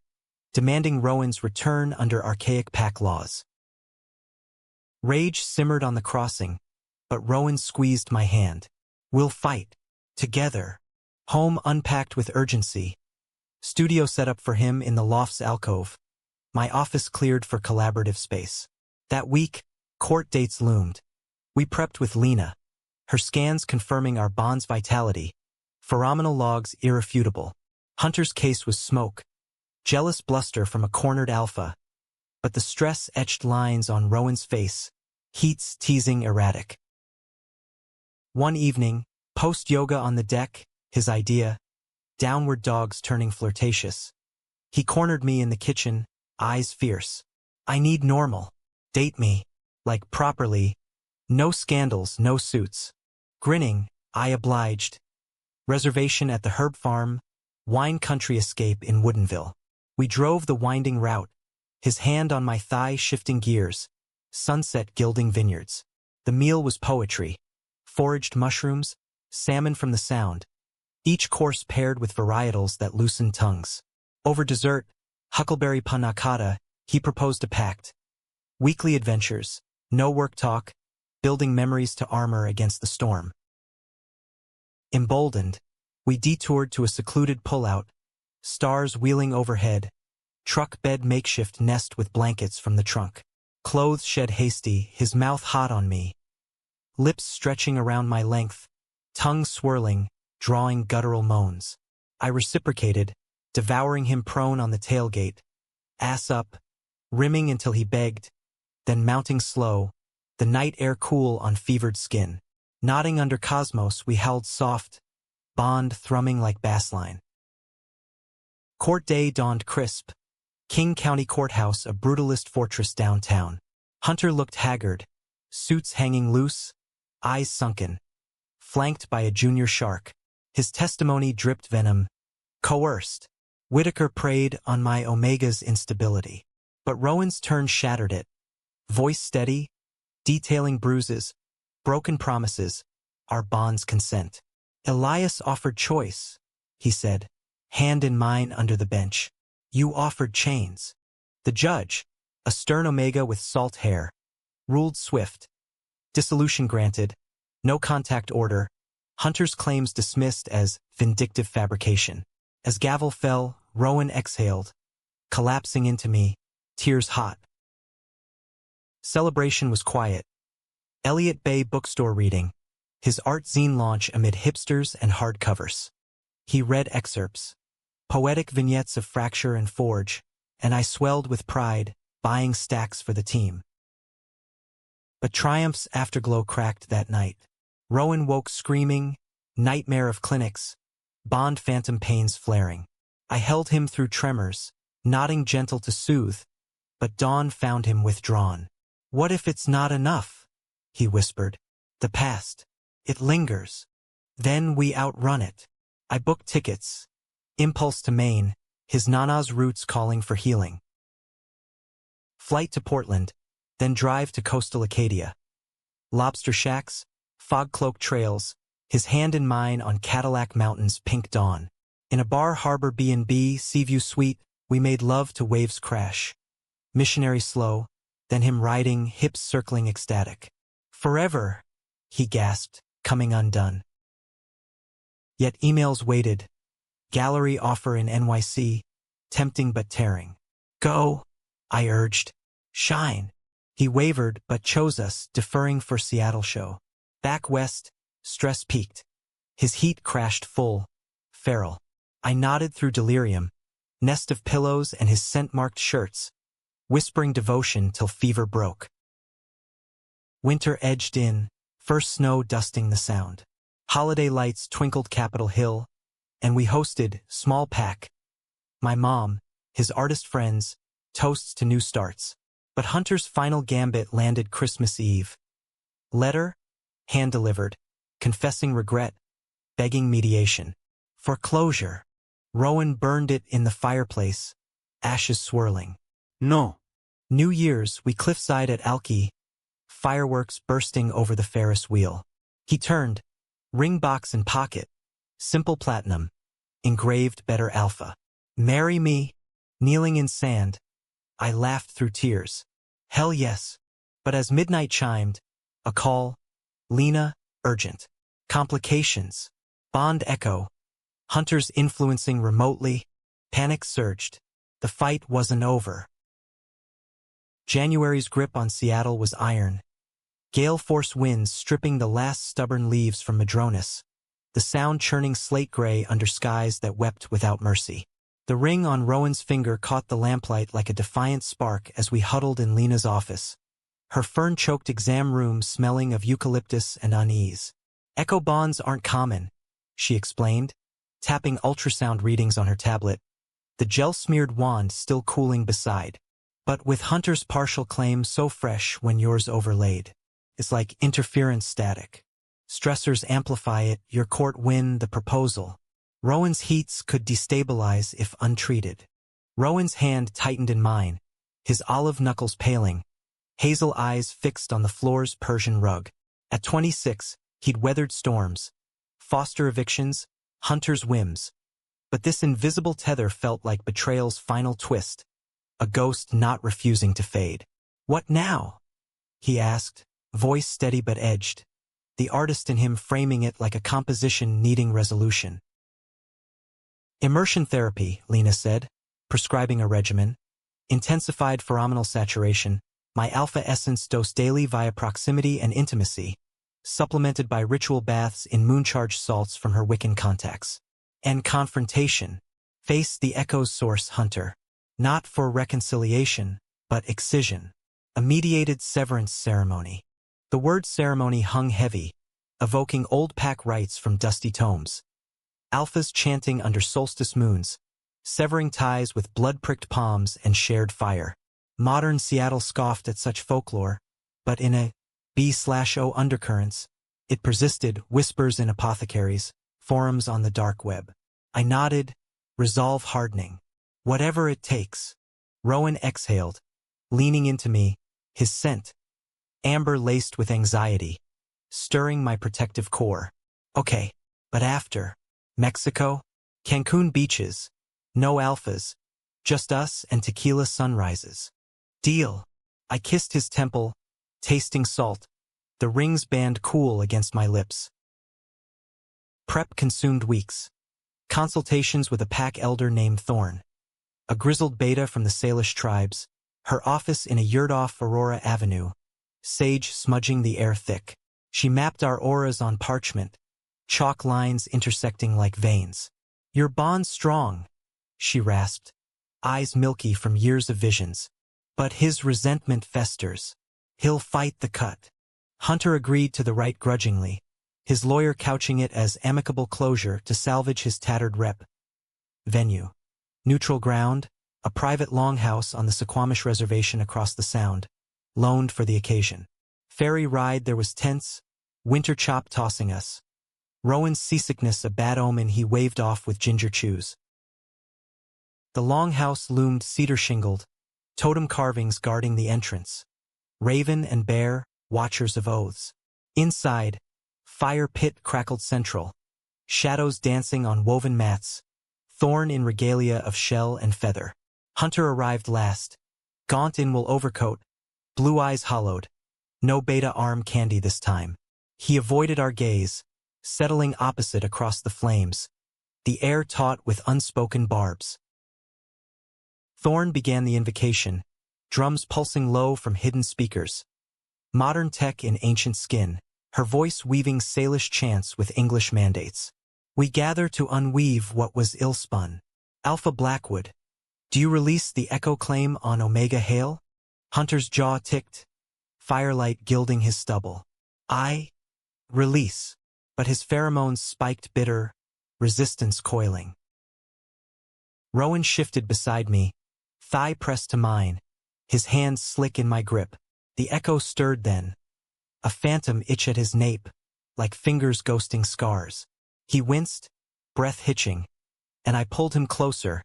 Speaker 1: demanding Rowan's return under archaic pack laws. Rage simmered on the crossing, but Rowan squeezed my hand. "We'll fight. Together." Home unpacked with urgency. Studio set up for him in the loft's alcove. My office cleared for collaborative space. That week, court dates loomed. We prepped with Lena, her scans confirming our bond's vitality, pheromonal logs irrefutable. Hunter's case was smoke, jealous bluster from a cornered alpha, but the stress etched lines on Rowan's face, heats teasing erratic. One evening, post-yoga on the deck, his idea, downward dogs turning flirtatious. He cornered me in the kitchen, eyes fierce. "I need normal. Date me. Like properly. No scandals, no suits." Grinning, I obliged. Reservation at the Herb Farm, wine country escape in Woodinville. We drove the winding route, his hand on my thigh shifting gears, sunset gilding vineyards. The meal was poetry. Foraged mushrooms, salmon from the Sound, each course paired with varietals that loosened tongues. Over dessert, huckleberry panna cotta, he proposed a pact. Weekly adventures, no work talk, building memories to armor against the storm. Emboldened, we detoured to a secluded pullout, stars wheeling overhead, truck bed makeshift nest with blankets from the trunk. Clothes shed hasty, his mouth hot on me, lips stretching around my length, tongue swirling, drawing guttural moans. I reciprocated, devouring him prone on the tailgate, ass up, rimming until he begged, then mounting slow, the night air cool on fevered skin. Nodding under cosmos we held soft, bond thrumming like bassline. Court day dawned crisp. King County Courthouse, a brutalist fortress downtown. Hunter looked haggard, suits hanging loose, eyes sunken, flanked by a junior shark. His testimony dripped venom. Coerced. Whitaker preyed on my Omega's instability. But Rowan's turn shattered it. Voice steady, detailing bruises, broken promises, our bond's consent. "Elias offered choice," he said, hand in mine under the bench. "You offered chains." The judge, A stern omega with salt hair. Ruled swift. Dissolution granted. No contact order. Hunter's claims dismissed as vindictive fabrication. As gavel fell, Rowan exhaled, collapsing into me, tears hot. Celebration was quiet. Elliott Bay bookstore reading. His art zine launch amid hipsters and hardcovers. He read excerpts. Poetic vignettes of Fracture and Forge, and I swelled with pride, buying stacks for the team. But Triumph's afterglow cracked that night. Rowan woke screaming, nightmare of clinics, Bond phantom pains flaring. I held him through tremors, nodding gentle to soothe, but dawn found him withdrawn. What if it's not enough? He whispered. The past. It lingers. Then we outrun it. I booked tickets. Impulse to Maine, his Nana's roots calling for healing. Flight to Portland, then drive to coastal Acadia. Lobster shacks, fog-cloaked trails, his hand in mine on Cadillac Mountain's pink dawn. In a Bar Harbor B&B Seaview suite, we made love to waves crash. Missionary slow, then him riding, hips circling ecstatic. Forever, he gasped, coming undone. Yet emails waited. Gallery offer in NYC, tempting but tearing. Go, I urged. Shine. He wavered but chose us, deferring for Seattle show. Back west, stress peaked. His heat crashed full, feral. I nodded through delirium, nest of pillows and his scent-marked shirts, whispering devotion till fever broke. Winter edged in, first snow dusting the sound. Holiday lights twinkled Capitol Hill, and we hosted, small pack. My mom, his artist friends, toasts to new starts. But Hunter's final gambit landed Christmas Eve. Letter, hand-delivered, confessing regret, begging mediation. Foreclosure. Rowan burned it in the fireplace, ashes swirling.
Speaker 2: No.
Speaker 1: New Year's, we cliffside at Alki, fireworks bursting over the Ferris wheel. He turned, ring box in pocket, simple platinum, engraved better alpha. Marry me, kneeling in sand. I laughed through tears. Hell yes. But as midnight chimed, a call. Lena, urgent. Complications. Bond echo. Hunters influencing remotely. Panic surged. The fight wasn't over. January's grip on Seattle was iron. Gale force winds stripping the last stubborn leaves from Madronas. The sound churning slate gray under skies that wept without mercy. The ring on Rowan's finger caught the lamplight like a defiant spark as we huddled in Lena's office, her fern-choked exam room smelling of eucalyptus and unease. Echo bonds aren't common, she explained, tapping ultrasound readings on her tablet, the gel-smeared wand still cooling beside. But with Hunter's partial claim so fresh when yours overlaid, it's like interference static. Stressors amplify it, your court win the proposal. Rowan's heats could destabilize if untreated. Rowan's hand tightened in mine, his olive knuckles paling, hazel eyes fixed on the floor's Persian rug. At 26, he'd weathered storms, foster evictions, Hunter's whims. But this invisible tether felt like betrayal's final twist, a ghost not refusing to fade. What now? He asked, voice steady but edged, the artist in him framing it like a composition needing resolution. Immersion therapy, Lena said, prescribing a regimen. Intensified pheromonal saturation, my alpha essence dose daily via proximity and intimacy, supplemented by ritual baths in moon-charged salts from her Wiccan contacts. And confrontation. Face the echo's source, Hunter. Not for reconciliation, but excision. A mediated severance ceremony. The word ceremony hung heavy, evoking old pack rites from dusty tomes. Alphas chanting under solstice moons, severing ties with blood-pricked palms and shared fire. Modern Seattle scoffed at such folklore, but in a B/O undercurrents, it persisted, whispers in apothecaries, forums on the dark web. I nodded, resolve hardening. Whatever it takes. Rowan exhaled, leaning into me, his scent, amber laced with anxiety, stirring my protective core. Okay, but after. Mexico? Cancun beaches. No alphas. Just us and tequila sunrises. Deal. I kissed his temple, tasting salt, the rings band cool against my lips. Prep consumed weeks. Consultations with a pack elder named Thorn, a grizzled beta from the Salish tribes, her office in a yurt off Aurora Avenue, sage smudging the air thick. She mapped our auras on parchment, chalk lines intersecting like veins. Your bond's strong, she rasped, eyes milky from years of visions. But his resentment festers. He'll fight the cut. Hunter agreed to the right grudgingly, his lawyer couching it as amicable closure to salvage his tattered rep. Venue. Neutral ground, a private longhouse on the Suquamish Reservation across the Sound, loaned for the occasion. Ferry ride there was tense, winter chop tossing us. Rowan's seasickness a bad omen he waved off with ginger chews. The longhouse loomed cedar-shingled, totem carvings guarding the entrance. Raven and bear, watchers of oaths. Inside, fire pit crackled central, shadows dancing on woven mats, Thorn in regalia of shell and feather. Hunter arrived last, gaunt in wool overcoat, blue eyes hollowed. No beta arm candy this time. He avoided our gaze, settling opposite across the flames, the air taut with unspoken barbs. Thorn began the invocation, drums pulsing low from hidden speakers. Modern tech in ancient skin, her voice weaving Salish chants with English mandates. We gather to unweave what was ill-spun. Alpha Blackwood, do you release the echo claim on Omega Hail? Hunter's jaw ticked, firelight gilding his stubble. I release, but his pheromones spiked bitter, resistance coiling. Rowan shifted beside me, thigh pressed to mine, his hands slick in my grip. The echo stirred then. A phantom itch at his nape, like fingers ghosting scars. He winced, breath hitching, and I pulled him closer,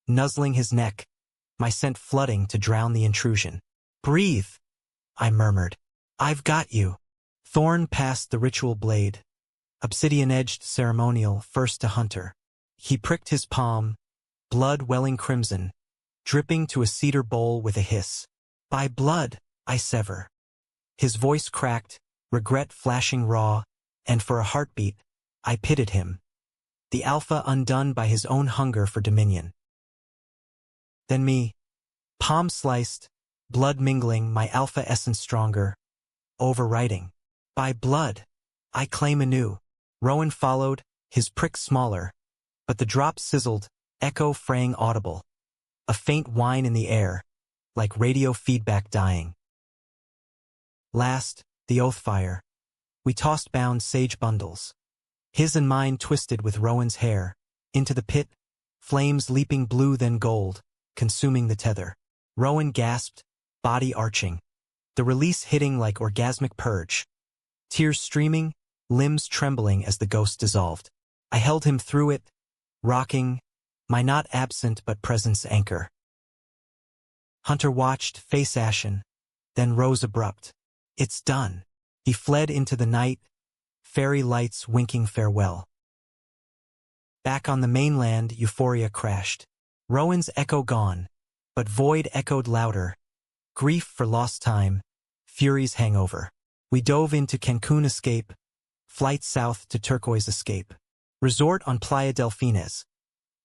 Speaker 1: nuzzling his neck, my scent flooding to drown the intrusion. Breathe, I murmured. I've got you. Thorn passed the ritual blade, obsidian-edged ceremonial first to Hunter. He pricked his palm, blood welling crimson, dripping to a cedar bowl with a hiss. By blood, I sever. His voice cracked, regret flashing raw, and for a heartbeat, I pitied him. The alpha undone by his own hunger for dominion. Then me, palm sliced, blood mingling, my alpha essence stronger, overriding. By blood, I claim anew. Rowan followed, his prick smaller, but the drop sizzled, echo fraying audible. A faint whine in the air, like radio feedback dying. Last, the oath fire. We tossed bound sage bundles. His and mine twisted with Rowan's hair. Into the pit, flames leaping blue then gold, consuming the tether. Rowan gasped, body arching. The release hitting like orgasmic purge. Tears streaming, limbs trembling as the ghost dissolved. I held him through it, rocking, my not absent but presence anchor. Hunter watched, face ashen, then rose abrupt. It's done. He fled into the night, fairy lights winking farewell. Back on the mainland, euphoria crashed. Rowan's echo gone, but void echoed louder. Grief for lost time, fury's hangover. We dove into Cancun escape, flight south to Turquoise escape. Resort on Playa Delfines.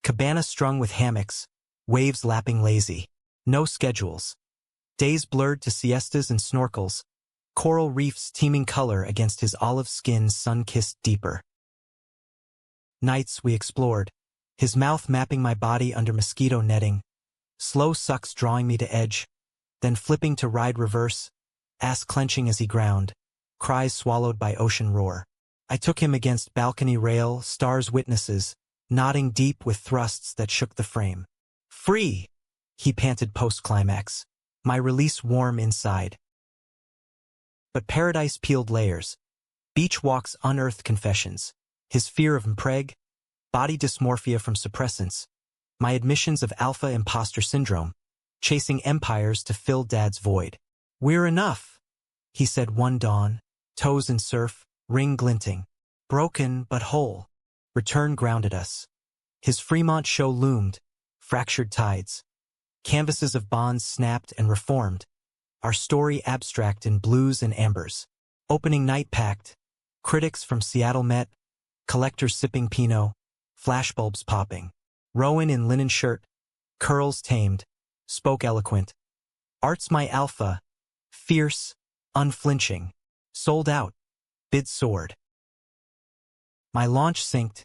Speaker 1: Cabana strung with hammocks, waves lapping lazy. No schedules. Days blurred to siestas and snorkels. Coral reefs teeming color against his olive skin sun-kissed deeper. Nights we explored, his mouth mapping my body under mosquito netting, slow sucks drawing me to edge, then flipping to ride reverse, ass clenching as he ground, cries swallowed by ocean roar. I took him against balcony rail, stars witnesses, nodding deep with thrusts that shook the frame. Free! He panted post-climax, my release warm inside. But paradise peeled layers. Beach walks unearthed confessions. His fear of impreg, body dysmorphia from suppressants, my admissions of alpha imposter syndrome, chasing empires to fill dad's void. We're enough, he said one dawn, toes in surf, ring glinting. Broken but whole. Return grounded us. His Fremont show loomed, fractured tides. Canvases of bonds snapped and reformed, our story abstract in blues and ambers. Opening night packed, critics from Seattle met, collectors sipping Pinot, flashbulbs popping. Rowan in linen shirt, curls tamed, spoke eloquent. Art's my alpha, fierce, unflinching, sold out, bid soared. My launch synced,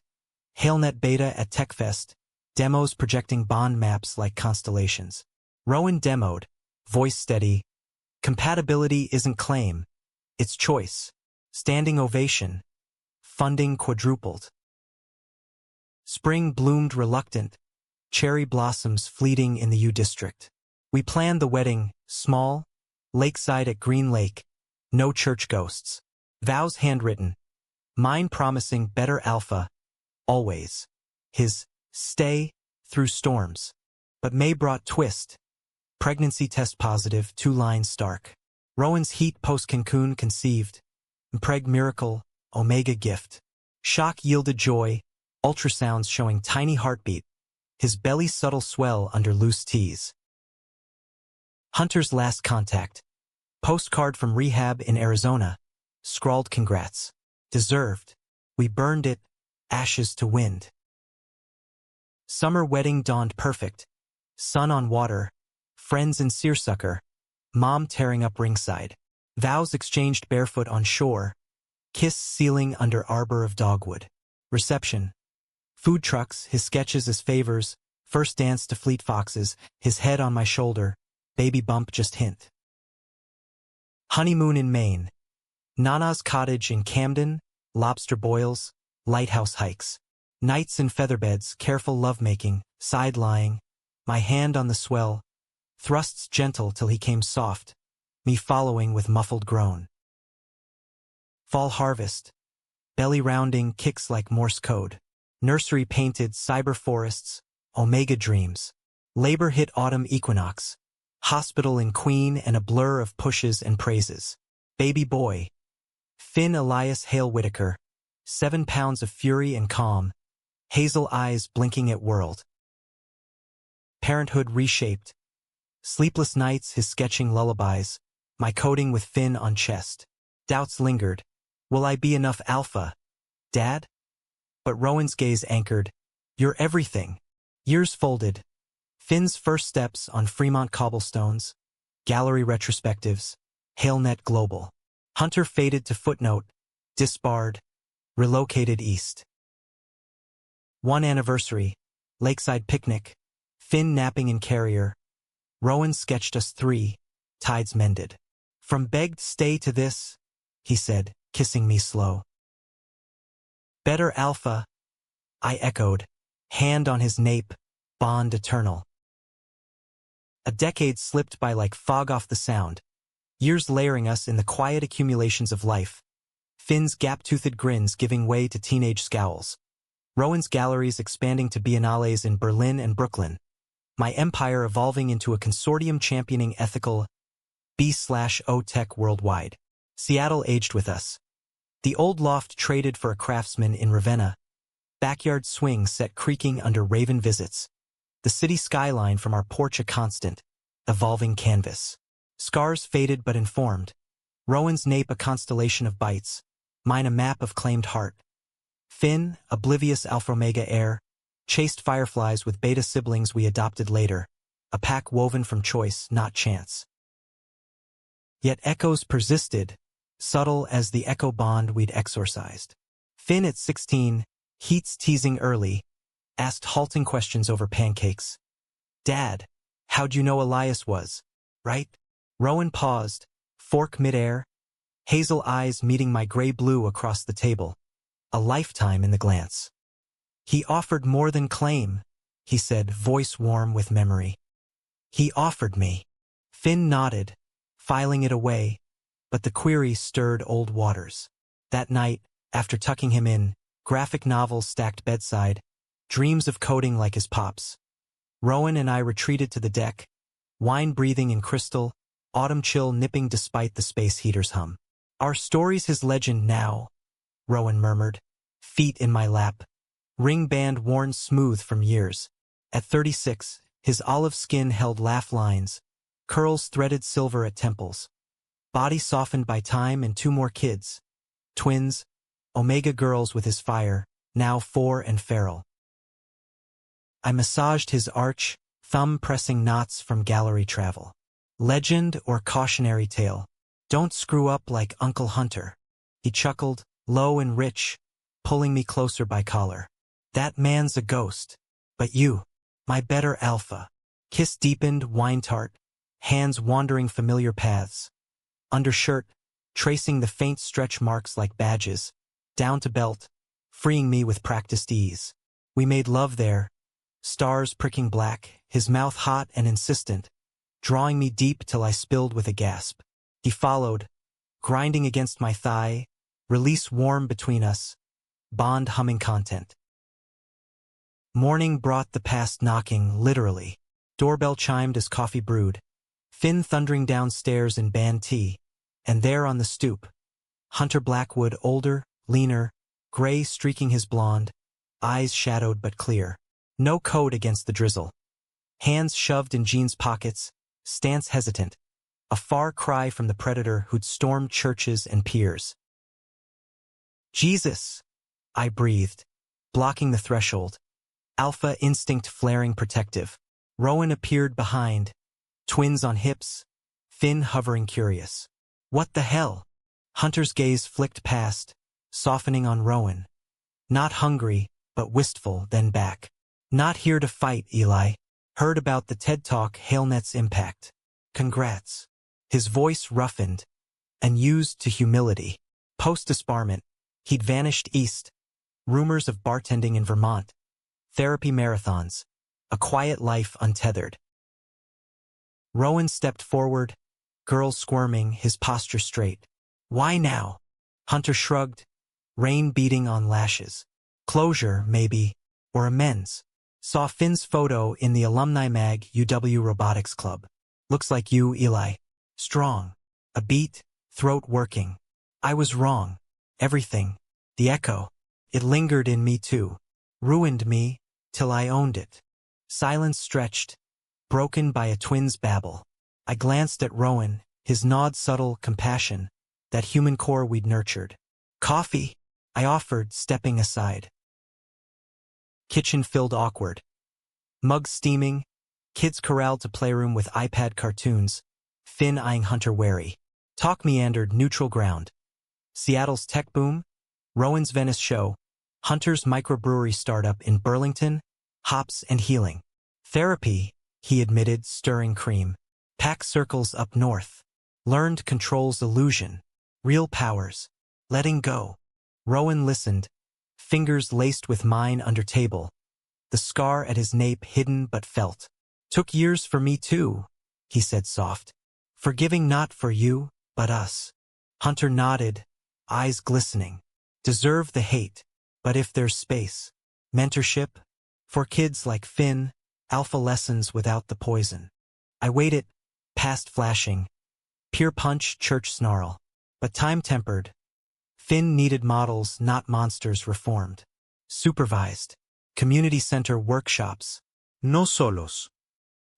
Speaker 1: Hailnet beta at TechFest, demos projecting bond maps like constellations. Rowan demoed, voice steady, compatibility isn't claim, it's choice. Standing ovation, funding quadrupled. Spring bloomed reluctant, cherry blossoms fleeting in the U District. We planned the wedding, small, lakeside at Green Lake, no church ghosts. Vows handwritten, mine promising better alpha, always. His, stay, through storms. But May brought twist. Pregnancy test positive, 2 lines stark. Rowan's heat post Cancun conceived. Impreg miracle, omega gift. Shock yielded joy, ultrasounds showing tiny heartbeat. His belly subtle swell under loose tease. Hunter's last contact. Postcard from rehab in Arizona. Scrawled congrats. Deserved. We burned it, ashes to wind. Summer wedding dawned perfect. Sun on water, friends in seersucker, mom tearing up ringside. Vows exchanged barefoot on shore, kiss sealing under arbor of dogwood. Reception. Food trucks, his sketches as favors, first dance to Fleet Foxes, his head on my shoulder, baby bump just hint. Honeymoon in Maine. Nana's cottage in Camden, lobster boils, lighthouse hikes. Nights in featherbeds, careful lovemaking, side-lying, my hand on the swell, thrusts gentle till he came soft, me following with muffled groan. Fall harvest. Belly rounding kicks like Morse code. Nursery painted cyber forests, omega dreams. Labor hit autumn equinox. Hospital in Queen and a blur of pushes and praises. Baby boy. Finn Elias Hale Whitaker. 7 pounds of fury and calm. Hazel eyes blinking at world. Parenthood reshaped. Sleepless nights, his sketching lullabies. My coding with Finn on chest. Doubts lingered. Will I be enough alpha, Dad? But Rowan's gaze anchored. You're everything. Years folded. Finn's first steps on Fremont cobblestones. Gallery retrospectives. Hailnet global. Hunter faded to footnote. Disbarred. Relocated east. 1 anniversary. Lakeside picnic. Finn napping in carrier. Rowan sketched us 3. Tides mended. From begged stay to this, he said, kissing me slow. Better alpha, I echoed, hand on his nape, bond eternal. A decade slipped by like fog off the sound, years layering us in the quiet accumulations of life. Finn's gap-toothed grins giving way to teenage scowls. Rowan's galleries expanding to biennales in Berlin and Brooklyn. My empire evolving into a consortium championing ethical B/O tech worldwide. Seattle aged with us. The old loft traded for a craftsman in Ravenna. Backyard swing set creaking under raven visits. The city skyline from our porch a constant, evolving canvas. Scars faded but informed. Rowan's nape a constellation of bites. Mine a map of claimed heart. Finn, oblivious alpha-omega heir, chased fireflies with beta siblings we adopted later. A pack woven from choice, not chance. Yet echoes persisted, subtle as the echo bond we'd exorcised. Finn at 16, heats teasing early, asked halting questions over pancakes. Dad, how'd you know Elias was, right? Rowan paused, fork midair, hazel eyes meeting my gray-blue across the table, a lifetime in the glance. He offered more than claim, he said, voice warm with memory. He offered me. Finn nodded, filing it away, but the query stirred old waters. That night, after tucking him in, graphic novels stacked bedside, dreams of coding like his pops. Rowan and I retreated to the deck, wine breathing in crystal, autumn chill nipping despite the space heater's hum. Our story's his legend now, Rowan murmured, feet in my lap, ring band worn smooth from years. At 36, His olive skin held laugh lines, curls threaded silver at temples. Body softened by time and 2 more kids. Twins, Omega girls with his fire, now 4 and feral. I massaged his arch, thumb pressing knots from gallery travel. Legend or cautionary tale? Don't screw up like Uncle Hunter. He chuckled, low and rich, pulling me closer by collar. That man's a ghost. But you, my better alpha. Kiss deepened, wine tart, hands wandering familiar paths. Undershirt, tracing the faint stretch marks like badges, down to belt, freeing me with practiced ease. We made love there, stars pricking black, his mouth hot and insistent, drawing me deep till I spilled with a gasp. He followed, grinding against my thigh, release warm between us, bond humming content. Morning brought the past knocking, literally. Doorbell chimed as coffee brewed. Finn thundering downstairs in band tea. And there on the stoop, Hunter Blackwood, older, leaner, gray streaking his blonde, eyes shadowed but clear. No coat against the drizzle. Hands shoved in jeans pockets, stance hesitant. A far cry from the predator who'd stormed churches and piers. Jesus, I breathed, blocking the threshold. Alpha instinct flaring protective. Rowan appeared behind, twins on hips, Finn hovering curious. What the hell? Hunter's gaze flicked past, softening on Rowan. Not hungry, but wistful, then back. Not here to fight, Eli. Heard about the TED Talk HailNet's impact. Congrats. His voice roughened, and used to humility. Post-disbarment, he'd vanished east. Rumors of bartending in Vermont. Therapy marathons. A quiet life untethered. Rowan stepped forward, girl squirming, his posture straight. Why now? Hunter shrugged, rain beating on lashes. Closure, maybe, or amends. Saw Finn's photo in the alumni mag UW Robotics Club. Looks like you, Eli. Strong. A beat, throat working. I was wrong. Everything. The echo. It lingered in me too. Ruined me, till I owned it. Silence stretched, broken by a twin's babble. I glanced at Rowan, his nod subtle compassion, that human core we'd nurtured. Coffee? I offered, stepping aside. Kitchen filled awkward. Mugs steaming, kids corralled to playroom with iPad cartoons, Finn eyeing Hunter wary. Talk meandered neutral ground. Seattle's tech boom, Rowan's Venice show, Hunter's microbrewery startup in Burlington, hops and healing. Therapy, he admitted, stirring cream. Pack circles up north. Learned controls illusion. Real powers. Letting go. Rowan listened, fingers laced with mine under table. The scar at his nape hidden but felt. Took years for me too, he said soft. Forgiving not for you, but us. Hunter nodded, eyes glistening. Deserve the hate, but if there's space. Mentorship? For kids like Finn, alpha lessons without the poison. I waited, past flashing. Peer punch, church snarl. But time tempered. Finn needed models, not monsters reformed. Supervised. Community center workshops. No solos.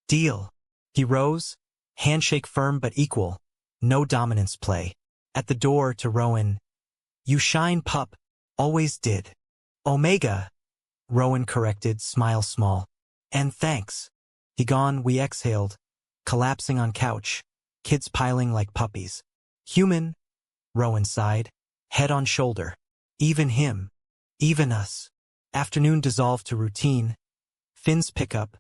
Speaker 1: Deal. He rose, handshake firm but equal. No dominance play. At the door to Rowan. You shine, pup. Always did. Omega. Rowan corrected, smile small. And thanks. He gone, we exhaled. Collapsing on couch. Kids piling like puppies. Human. Rowan sighed. Head on shoulder. Even him. Even us. Afternoon dissolved to routine. Finn's pickup.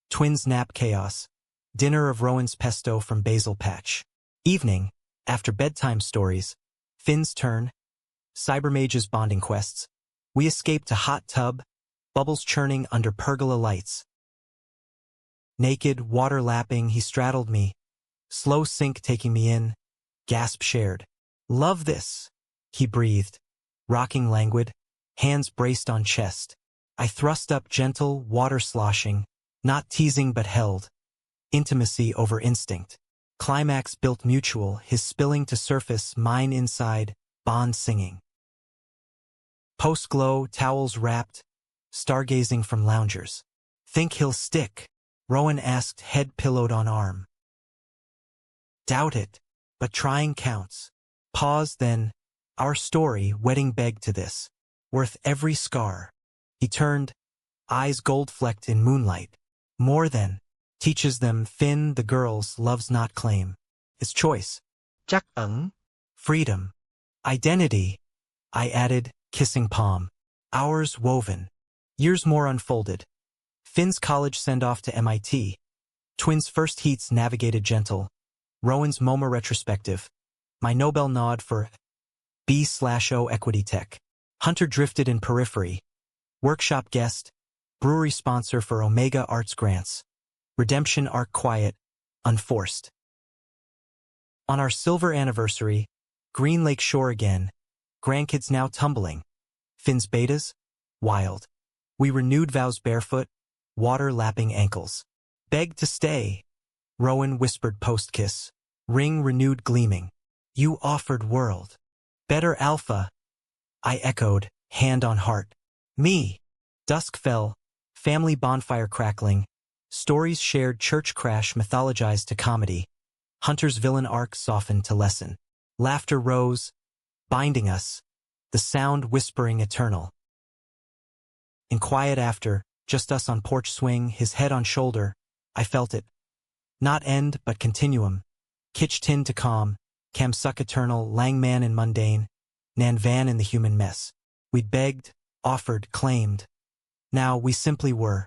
Speaker 1: Twins nap chaos. Dinner of Rowan's pesto from Basil Patch. Evening. After bedtime stories. Finn's turn. Cybermage's bonding quests. We escaped to hot tub. Bubbles churning under pergola lights. Naked, water lapping, he straddled me. Slow sink taking me in. Gasp shared. Love this. He breathed. Rocking languid. Hands braced on chest. I thrust up gentle, water sloshing. Not teasing but held. Intimacy over instinct. Climax built mutual, his spilling to surface, mine inside, bond singing. Post-glow, towels wrapped. Stargazing from loungers. Think he'll stick. Rowan asked, head pillowed on arm. Doubt it, but trying counts. Pause, then. Our story, wedding begged to this. Worth every scar. He turned, eyes gold-flecked in moonlight. More than. Teaches them Finn the girls loves not claim. It's choice. Chắc ẩn. Freedom. Identity. I added, kissing palm. Hours woven. Years more unfolded. Finn's college send-off to MIT. Twins' first heats navigated gentle. Rowan's MoMA retrospective. My Nobel nod for B/O Equity Tech. Hunter drifted in periphery. Workshop guest. Brewery sponsor for Omega Arts grants. Redemption arc quiet, unforced. On our silver anniversary, Green Lake Shore again. Grandkids now tumbling. Finn's betas? Wild. We renewed vows barefoot, water lapping ankles. Begged to stay. Rowan whispered post-kiss. Ring renewed gleaming. You offered world. Better alpha. I echoed, hand on heart. Me. Dusk fell, family bonfire crackling. Stories shared, church crash mythologized to comedy. Hunter's villain arc softened to lesson. Laughter rose, binding us. The sound whispering eternal. In quiet after, just us on porch swing, his head on shoulder, I felt it. Not end, but continuum. Kitch tin to calm, Cam suck eternal, Lang man in mundane, Nan van in the human mess. We'd begged, offered, claimed. Now we simply were.